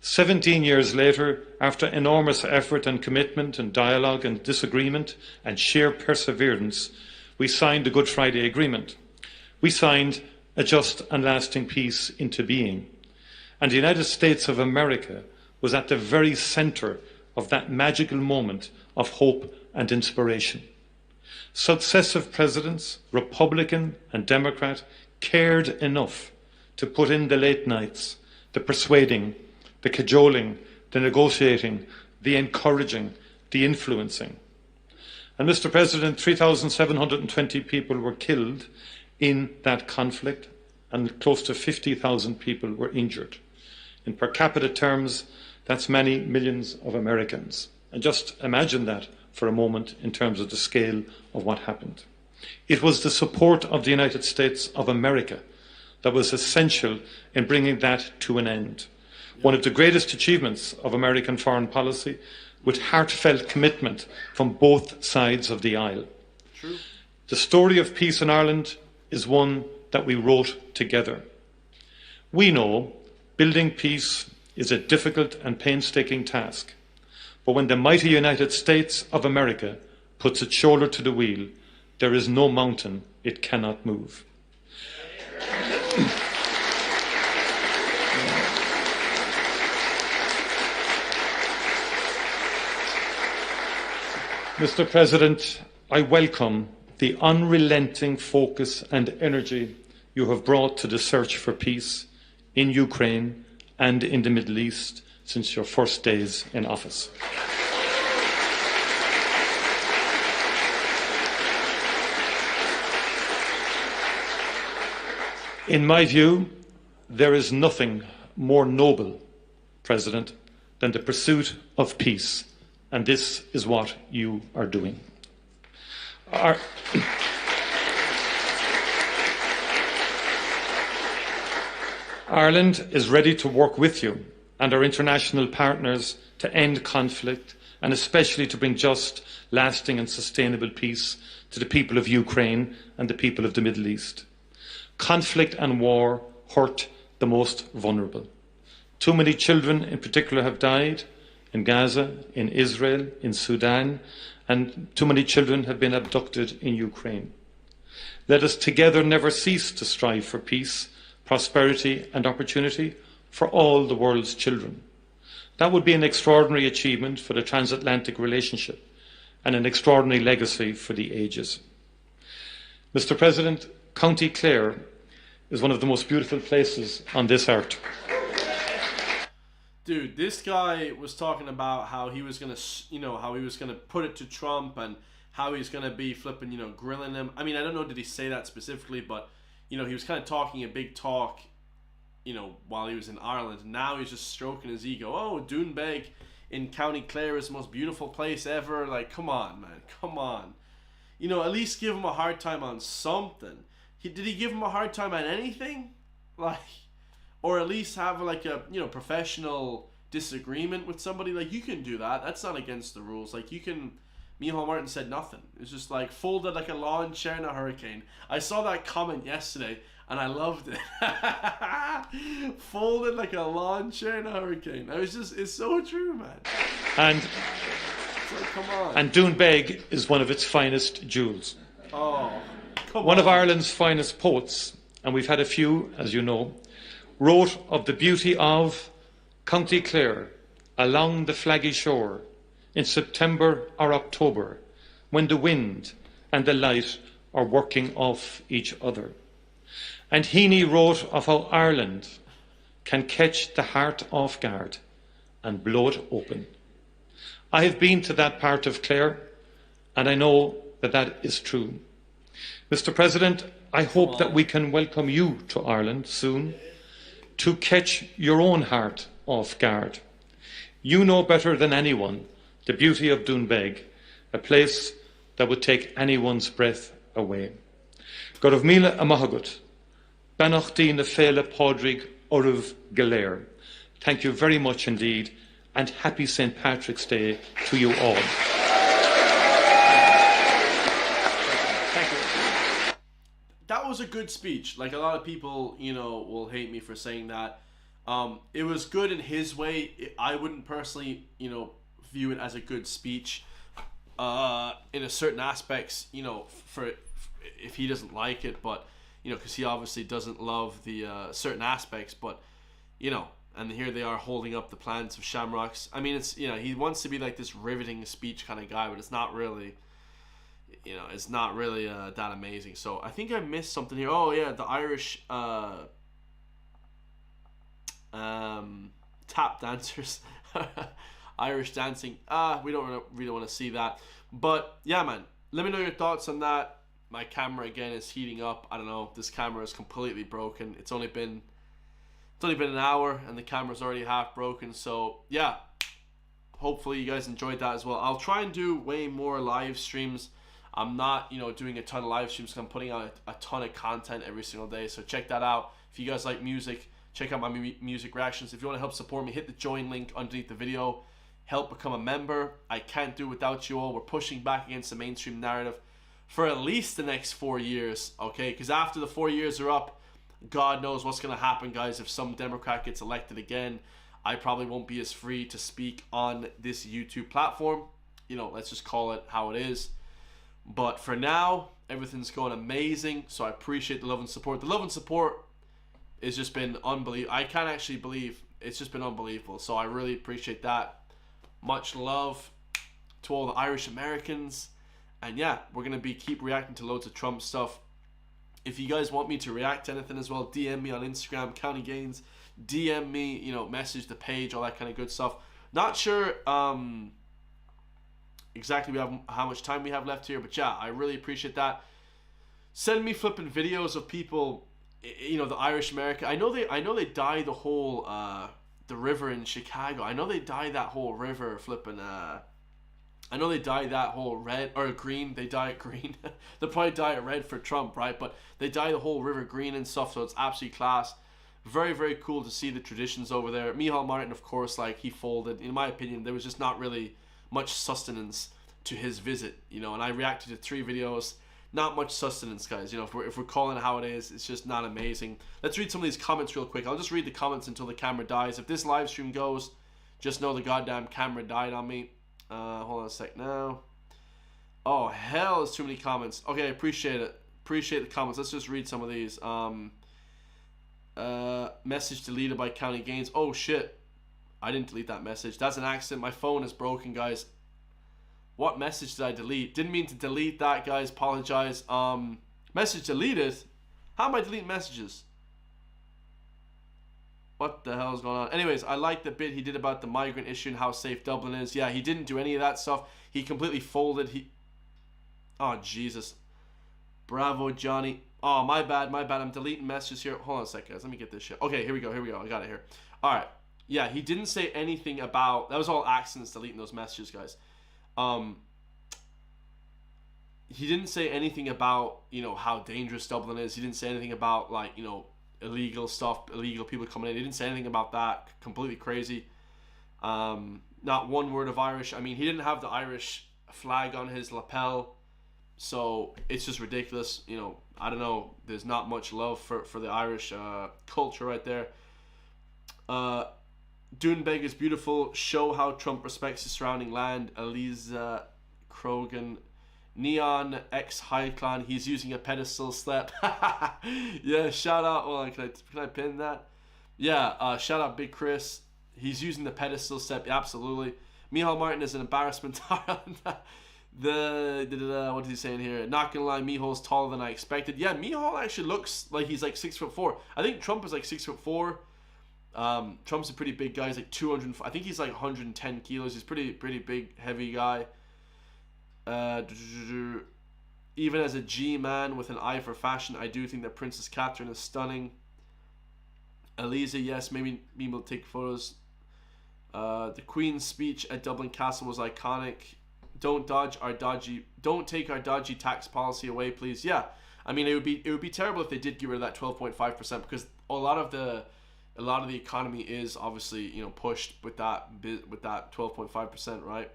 17 years later, after enormous effort and commitment and dialogue and disagreement and sheer perseverance, we signed the Good Friday Agreement. We signed a just and lasting peace into being. And the United States of America was at the very centre of that magical moment of hope and inspiration. Successive presidents, Republican and Democrat, cared enough to put in the late nights, the persuading, the cajoling, the negotiating, the encouraging, the influencing. And Mr. President, 3,720 people were killed in that conflict and close to 50,000 people were injured. In per capita terms, that's many millions of Americans. And just imagine that for a moment in terms of the scale of what happened. It was the support of the United States of America that was essential in bringing that to an end. One of the greatest achievements of American foreign policy, with heartfelt commitment from both sides of the aisle. True. The story of peace in Ireland is one that we wrote together. We know building peace is a difficult and painstaking task, but when the mighty United States of America puts its shoulder to the wheel, there is no mountain it cannot move. Mr. President, I welcome the unrelenting focus and energy you have brought to the search for peace in Ukraine and in the Middle East since your first days in office. In my view, there is nothing more noble, President, than the pursuit of peace. And this is what you are doing. Ireland is ready to work with you and our international partners to end conflict and especially to bring just, lasting and sustainable peace to the people of Ukraine and the people of the Middle East. Conflict and war hurt the most vulnerable. Too many children in particular have died in Gaza, in Israel, in Sudan, and too many children have been abducted in Ukraine. Let us together never cease to strive for peace, prosperity and opportunity for all the world's children. That would be an extraordinary achievement for the transatlantic relationship and an extraordinary legacy for the ages. Mr. President, County Clare is one of the most beautiful places on this earth. Dude, this guy was talking about how he was gonna, how he was gonna put it to Trump and how he's gonna be flipping, grilling him. I mean, I don't know, did he say that specifically, but he was kind of talking a big talk, while he was in Ireland. And now he's just stroking his ego. Oh, Doonbeg in County Clare is the most beautiful place ever. Like, come on, man, come on. At least give him a hard time on something. Did he give him a hard time on anything? Or at least have like a professional disagreement with somebody. Like, you can do that. That's not against the rules. Like, you can Micheál Martin said nothing. It was just like folded like a lawn chair in a hurricane. I saw that comment yesterday and I loved it. Folded like a lawn chair in a hurricane. It's so true, man. And come on. And Doonbeg is one of its finest jewels. Oh, come on. One of Ireland's finest poets, and we've had a few, as you know, wrote of the beauty of County Clare along the flaggy shore in September or October, when the wind and the light are working off each other. And Heaney wrote of how Ireland can catch the heart off guard and blow it open. I have been to that part of Clare, and I know that that is true. Mr. President, I hope that we can welcome you to Ireland soon to catch your own heart off guard. You know better than anyone the beauty of Doonbeg, a place that would take anyone's breath away. God of Mila Amahagut, Banachdi na Fela Podrig Oruv Galer. Thank you very much indeed, and happy St. Patrick's Day to you all. Thank you. That was a good speech. Like, a lot of people, will hate me for saying that. It was good in his way. I wouldn't personally, view it as a good speech. In a certain aspects, for if he doesn't like it, but because he obviously doesn't love the certain aspects, but and here they are holding up the plans of Shamrocks. I mean, it's he wants to be like this riveting speech kind of guy, but it's not really. It's not really that amazing. So I think I missed something here. Oh yeah, the Irish tap dancers. Irish dancing. We don't really want to see that. But yeah, man, let me know your thoughts on that. My camera again is heating up. I don't know. This camera is completely broken. It's only been an hour and the camera's already half broken. So yeah, hopefully you guys enjoyed that as well. I'll try and do way more live streams. I'm not doing a ton of live streams because I'm putting out a ton of content every single day. So check that out. If you guys like music, check out my music reactions. If you want to help support me, hit the join link underneath the video. Help become a member. I can't do it without you all. We're pushing back against the mainstream narrative for at least the next 4 years, okay? Because after the 4 years are up, God knows what's going to happen, guys. If some Democrat gets elected again, I probably won't be as free to speak on this YouTube platform. Let's just call it how it is. But for now, everything's going amazing. So I appreciate the love and support. The love and support has just been unbelievable. I can't actually believe it's just been unbelievable. So I really appreciate that. Much love to all the Irish Americans. And yeah, we're going to keep reacting to loads of Trump stuff. If you guys want me to react to anything as well, DM me on Instagram, County Gains. DM me, message the page, all that kind of good stuff. Not sure exactly how much time we have left here, but yeah, I really appreciate that. Send me flipping videos of people, the Irish American. I know they dye the whole the river in Chicago. I know they dye that whole river flipping. I know they dye that whole red or green. They dye it green. They'll probably dye it red for Trump, right? But they dye the whole river green and stuff, so it's absolutely class. Very, very cool to see the traditions over there. Micheál Martin, of course, like, he folded. In my opinion, there was just not really much sustenance to his visit, and I reacted to 3 videos. Not much sustenance, guys. If we're calling it how it is, it's just not amazing. Let's read some of these comments real quick. I'll just read the comments until the camera dies. If this live stream goes, just know the goddamn camera died on me. Hold on a sec now. Oh, hell, there's too many comments. Okay, appreciate it. Appreciate the comments. Let's just read some of these. Message deleted by County Gains. Oh, shit. I didn't delete that message. That's an accident. My phone is broken, guys. What message did I delete? Didn't mean to delete that, guys. Apologize. Message deleted? How am I deleting messages? What the hell is going on? Anyways, I like the bit he did about the migrant issue and how safe Dublin is. Yeah, he didn't do any of that stuff. He completely folded. Oh, Jesus. Bravo, Johnny. Oh, my bad. I'm deleting messages here. Hold on a second, guys. Let me get this shit. Okay, here we go. I got it here. All right. Yeah, he didn't say anything about... That was all accidents, deleting those messages, guys. He didn't say anything about, how dangerous Dublin is. He didn't say anything about, like, illegal stuff, illegal people coming in. He didn't say anything about that. Completely crazy. Not one word of Irish. I mean, he didn't have the Irish flag on his lapel. So it's just ridiculous. You know, I don't know. There's not much love for the Irish culture right there. Doonbeg is beautiful. Show how Trump respects his surrounding land. Eliza Krogan. Neon X High Clan. He's using a pedestal step. Yeah, shout out. Well, can I pin that? Yeah, shout out Big Chris. He's using the pedestal step. Absolutely. Micheál Martin is an embarrassment to Ireland. What is he saying here? Not gonna lie, Micheál's taller than I expected. Yeah, Micheál actually looks like he's like 6'4". I think Trump is like 6'4". Trump's a pretty big guy. He's like 200. I think he's like 110 kilos. He's pretty big, heavy guy. Even as a G man with an eye for fashion, I do think that Princess Catherine is stunning. Eliza, yes, maybe we'll take photos. The Queen's speech at Dublin Castle was iconic. Don't take our dodgy tax policy away, please. Yeah, I mean it would be terrible if they did get rid of that 12.5%, because a lot of the economy is obviously, you know, pushed with that 12.5%, right?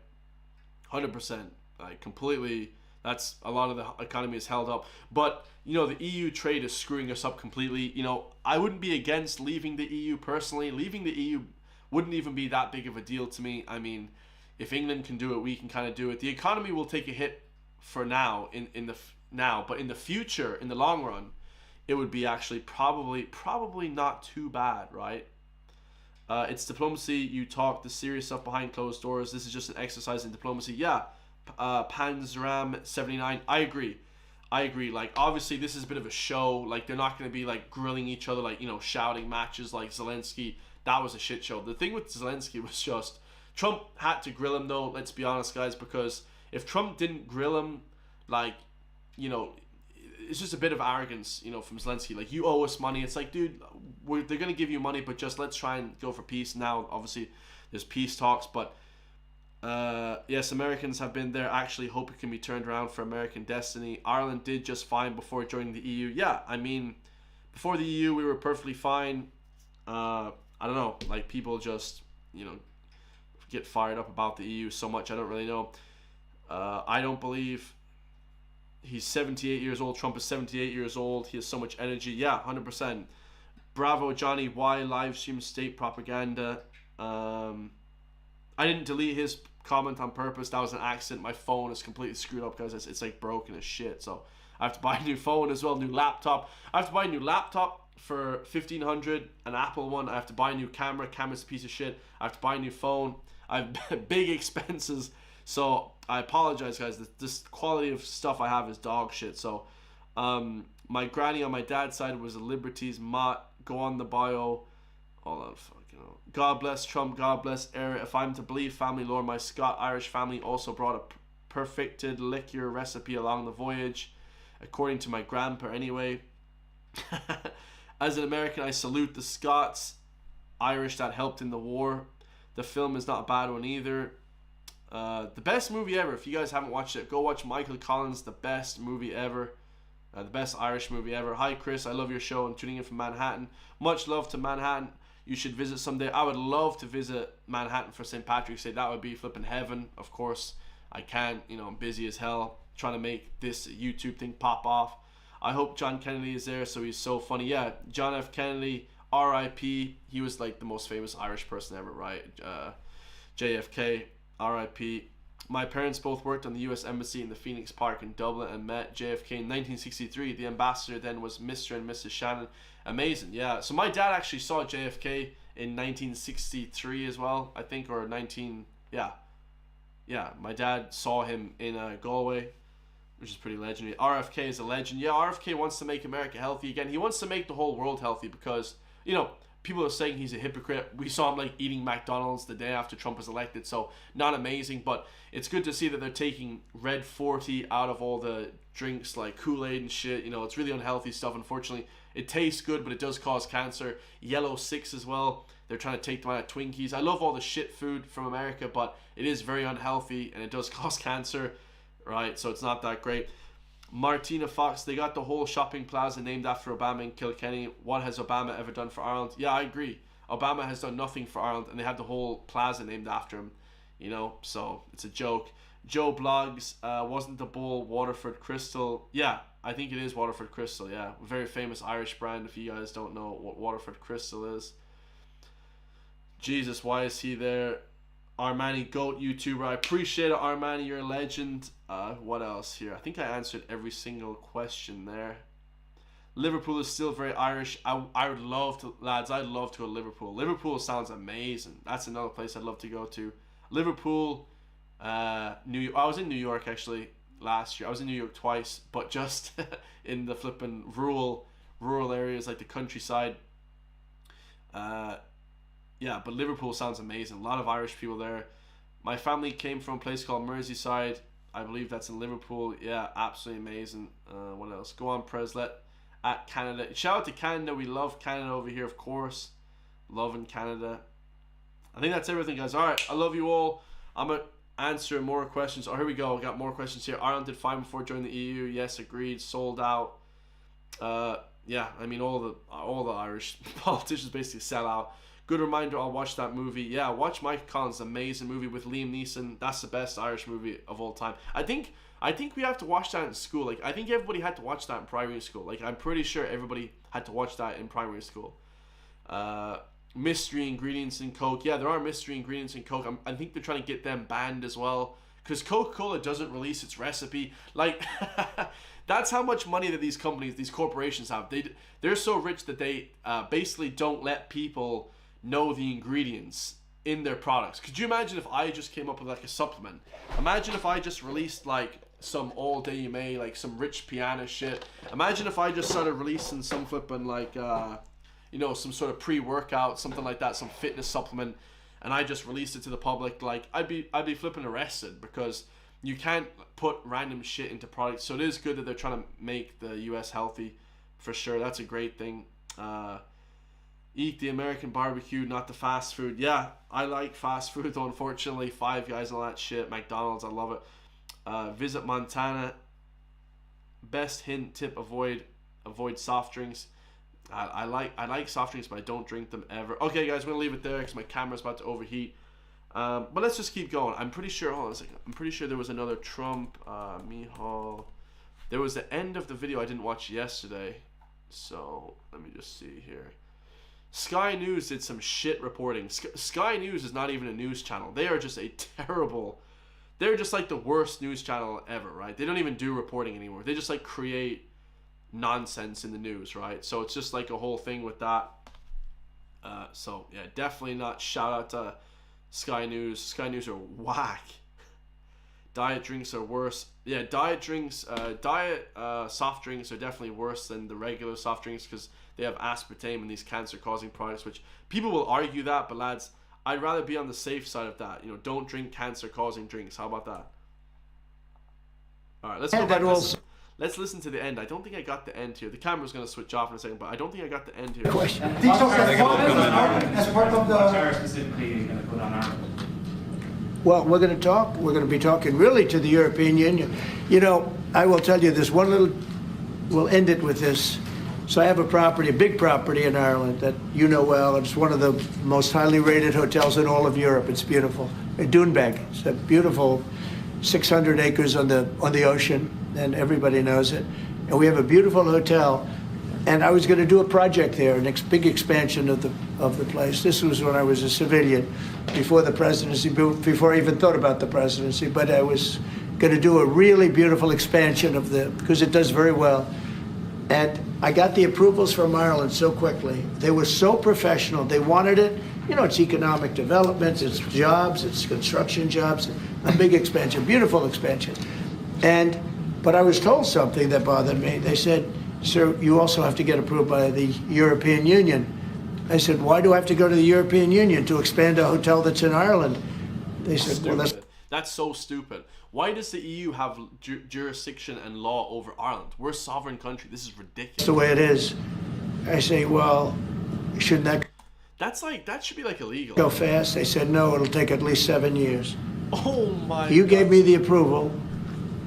100%, like completely. That's a lot of the economy is held up. But, you know, the EU trade is screwing us up completely. You know, I wouldn't be against leaving the EU personally. Leaving the EU wouldn't even be that big of a deal to me. I mean, if England can do it, we can kind of do it. The economy will take a hit for now, but in the future, in the long run, it would be actually probably not too bad, right? It's diplomacy. You talk the serious stuff behind closed doors. This is just an exercise in diplomacy. Yeah. Panzram 79. I agree. Like, obviously this is a bit of a show. Like, they're not going to be like grilling each other, like, you know, shouting matches like Zelensky. That was a shit show. The thing with Zelensky was just Trump had to grill him, though. Let's be honest, guys, because if Trump didn't grill him, like, you know, it's just a bit of arrogance, you know, from Zelensky. Like, you owe us money. It's like, dude, they're going to give you money, but just let's try and go for peace. Now, obviously, there's peace talks, but yes, Americans have been there. Actually hope it can be turned around for American destiny. Ireland did just fine before joining the EU. Yeah, I mean, before the EU, we were perfectly fine. I don't know, like, people just, you know, get fired up about the EU so much. I don't really know. I don't believe he's 78 years old. Trump is 78 years old. He has so much energy. Yeah, 100%. Bravo, Johnny. Why live stream state propaganda? I didn't delete his comment on purpose. That was an accident. My phone is completely screwed up, guys. It's like broken as shit. So I have to buy a new phone as well, new laptop. I have to buy a new laptop for $1,500, an Apple one. I have to buy a new camera. Camera's a piece of shit. I have to buy a new phone. I have big expenses. So I apologize, guys. This quality of stuff I have is dog shit. So my granny on my dad's side was a Liberties Mott. Go on the bio. Hold on, fucking hell. God bless Trump, God bless Era. If I'm to believe family lore, my Scot-Irish family also brought a perfected liquor recipe along the voyage, according to my grandpa anyway. As an American, I salute the Scots Irish that helped in the war. The film is not a bad one either. The best movie ever. If you guys haven't watched it, go watch Michael Collins' The Best Movie Ever. The best Irish movie ever. Hi Chris, I love your show. I'm tuning in from Manhattan. Much love to Manhattan. You should visit someday. I would love to visit Manhattan for St. Patrick's Day. That would be flipping heaven. Of course, I can't. You know, I'm busy as hell trying to make this YouTube thing pop off. I hope John Kennedy is there, so he's so funny. Yeah, John F. Kennedy, R.I.P. He was like the most famous Irish person ever, right? JFK, R.I.P. My parents both worked on the U.S. Embassy in the Phoenix Park in Dublin and met JFK in 1963. The ambassador then was Mr. and Mrs. Shannon. Amazing, yeah. So my dad actually saw JFK in 1963 as well, I think, or yeah. My dad saw him in Galway, which is pretty legendary. RFK is a legend. Yeah, RFK wants to make America healthy again. He wants to make the whole world healthy because, you know, people are saying he's a hypocrite. We saw him like eating McDonald's the day after Trump was elected, so not amazing, but it's good to see that they're taking Red 40 out of all the drinks like Kool-Aid and shit. You know, it's really unhealthy stuff. Unfortunately, it tastes good, but it does cause cancer. Yellow 6 as well. They're trying to take them out of Twinkies. I love all the shit food from America, but it is very unhealthy and it does cause cancer, right? So it's not that great. Martina Fox, they got the whole shopping plaza named after Obama in Kilkenny. What has Obama ever done for Ireland? Yeah, I agree. Obama has done nothing for Ireland, and they have the whole plaza named after him, you know, so it's a joke. Joe Blogs, wasn't the bowl Waterford Crystal? Yeah, I think it is Waterford Crystal, yeah. Very famous Irish brand, if you guys don't know what Waterford Crystal is. Jesus, why is he there? Armani GOAT YouTuber. I appreciate it, Armani, you're a legend. What else here? I think I answered every single question there. Liverpool is still very Irish. I would love to, lads, I'd love to go to Liverpool. Liverpool sounds amazing. That's another place I'd love to go to. Liverpool, New York. I was in New York actually last year. I was in New York twice, but just in the flipping rural areas like the countryside. Yeah, but Liverpool sounds amazing. A lot of Irish people there. My family came from a place called Merseyside. I believe that's in Liverpool. Yeah, absolutely amazing. What else? Go on, Preslet. At Canada. Shout out to Canada. We love Canada over here, of course. Loving Canada. I think that's everything, guys. Alright, I love you all. I'm going to answer more questions. Oh, here we go. We got more questions here. Ireland did fine before joining the EU. Yes, agreed. Sold out. Yeah, I mean, all the Irish politicians basically sell out. Good reminder, I'll watch that movie. Yeah, watch Mike Collins' amazing movie with Liam Neeson. That's the best Irish movie of all time. I think we have to watch that in school. Like, I think everybody had to watch that in primary school. Like, I'm pretty sure everybody had to watch that in primary school. Mystery ingredients in Coke. Yeah, there are mystery ingredients in Coke. I think they're trying to get them banned as well. Because Coca-Cola doesn't release its recipe. Like, that's how much money that these companies, these corporations have. They're so rich that they basically don't let people know the ingredients in their products. Could you imagine if I just came up with like a supplement? Imagine if I just released like some all day you may, like some rich piano shit. Imagine if I just started releasing some flipping like you know, some sort of pre-workout, something like that, some fitness supplement, and I just released it to the public. Like, I'd be flipping arrested, because you can't put random shit into products. So it is good that they're trying to make the US healthy, for sure. That's a great thing. Eat the American barbecue, not the fast food. Yeah, I like fast food though, unfortunately. Five Guys and all that shit. McDonald's, I love it. Visit Montana. Best hint tip: avoid soft drinks. I like soft drinks, but I don't drink them ever. Okay, guys, I'm gonna leave it there because my camera's about to overheat. But let's just keep going. I'm pretty sure. Hold on a second. I'm pretty sure there was another Trump. Micheál. There was the end of the video I didn't watch yesterday. So let me just see here. Sky News did some shit reporting. Sky News is not even a news channel. They are just a terrible. They're just like the worst news channel ever, right? They don't even do reporting anymore. They just like create nonsense in the news, right? So it's just like a whole thing with that. So yeah, definitely not. Shout out to Sky News. Sky News are whack. Diet drinks are worse. Yeah, diet soft drinks are definitely worse than the regular soft drinks because they have aspartame and these cancer-causing products, which people will argue that, but lads, I'd rather be on the safe side of that. You know, don't drink cancer-causing drinks. How about that? All right, let's go back. Let's listen to the end. I don't think I got the end here. The camera's going to switch off in a second, but I don't think I got the end here. Question. As part of the specifically you're going to put on Ireland? Well, we're going to be talking really to the European Union. You know, I will tell you this one little, we'll end it with this. So I have a property, a big property in Ireland that you know well. It's one of the most highly rated hotels in all of Europe. It's beautiful. Doonbeg. It's a beautiful 600 acres on the ocean, and everybody knows it. And we have a beautiful hotel. And I was going to do a project there, a big expansion of the place. This was when I was a civilian, before the presidency, before I even thought about the presidency. But I was going to do a really beautiful expansion because it does very well. And I got the approvals from Ireland so quickly. They were so professional. They wanted it. You know, it's economic development, it's jobs, it's construction jobs, a big expansion, beautiful expansion. But I was told something that bothered me. They said, "Sir, you also have to get approved by the European Union." I said, "Why do I have to go to the European Union to expand a hotel that's in Ireland?" They said, "Well, that's so stupid. Why does the EU have jurisdiction and law over Ireland? We're a sovereign country. This is ridiculous." That's the way it is. I say, "Well, shouldn't that?" That should be like illegal. Go fast. They said, "No, it'll take at least 7 years." Oh my! You gave me the approval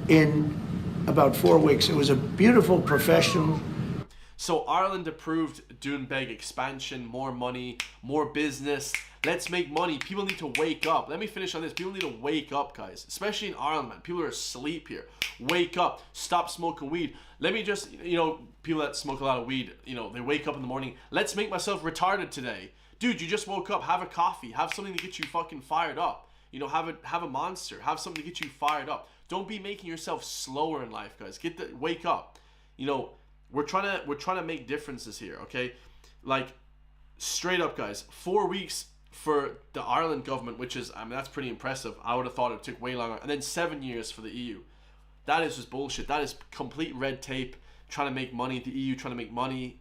in about 4 weeks. It was a beautiful professional. So Ireland approved Doonbeg expansion, more money, more business. Let's make money. People need to wake up. Let me finish on this. People need to wake up, guys. Especially in Ireland, man. People are asleep here. Wake up. Stop smoking weed. Let me just, you know, people that smoke a lot of weed, you know, they wake up in the morning. Let's make myself retarded today. Dude, you just woke up. Have a coffee. Have something to get you fucking fired up. You know, have a Monster. Have something to get you fired up. Don't be making yourself slower in life, guys. Wake up. You know, we're trying to make differences here, okay? Like, straight up, guys. 4 weeks for the Ireland government, which is, I mean, that's pretty impressive. I would have thought it took way longer. And then 7 years for the EU. That is just bullshit. That is complete red tape. Trying to make money. The EU trying to make money.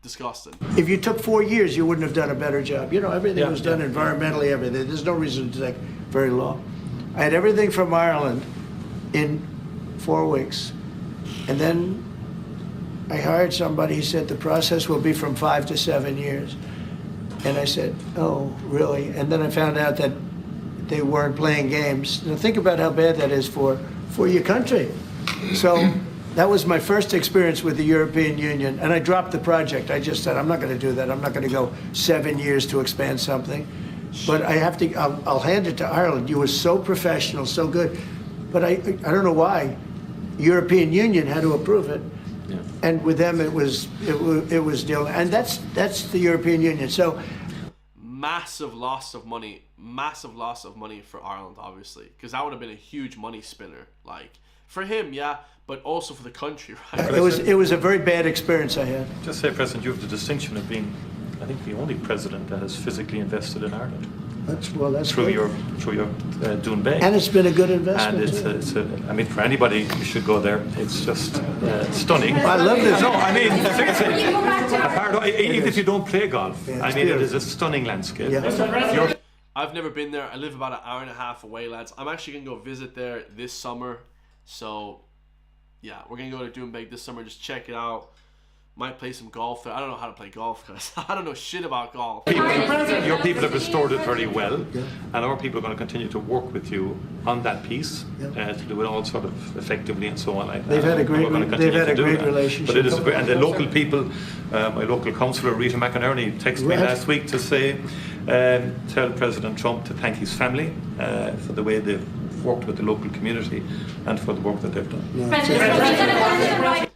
Disgusting. If you took 4 years, you wouldn't have done a better job. You know, everything was done environmentally, everything. There's no reason to take very long. I had everything from Ireland in 4 weeks. And then I hired somebody. He said the process will be from 5 to 7 years. And I said, oh, really? And then I found out that they weren't playing games. Now think about how bad that is for your country. So that was my first experience with the European Union. And I dropped the project. I just said, I'm not going to do that. I'm not going to go 7 years to expand something. But I have to, I'll hand it to Ireland. You were so professional, so good. But I don't know why. European Union had to approve it. Yeah. And with them, it was deal, and that's the European Union. So massive loss of money for Ireland, obviously, because that would have been a huge money spinner, like for him, yeah, but also for the country, right? It was a very bad experience I had. Just say, President, you have the distinction of being, I think, the only president that has physically invested in Ireland. That's through good. your Doonbeg. And it's been a good investment. And it's I mean, for anybody, you should go there. It's just stunning. I love this. No, I mean, seriously, even if you don't play golf, Yeah, I mean, it is a stunning landscape. Yeah. I've never been there. I live about an hour and a half away, lads. I'm actually gonna go visit there this summer. So, yeah, we're gonna go to Doonbeg this summer. Just check it out. Might play some golf there. I don't know how to play golf, guys. I don't know shit about golf. Your people have restored it very well, and our people are going to continue to work with you on that piece to do it all sort of effectively and so on like that. They've had a great relationship. But it is, and the local people, my local councillor Rita McInerney texted me last week to say, tell President Trump to thank his family for the way they've worked with the local community and for the work that they've done. Yeah.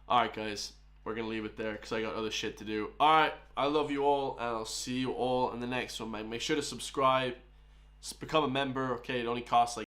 All right, guys. We're going to leave it there because I got other shit to do. Alright, I love you all, and I'll see you all in the next one, man. Make sure to subscribe, become a member, okay? It only costs like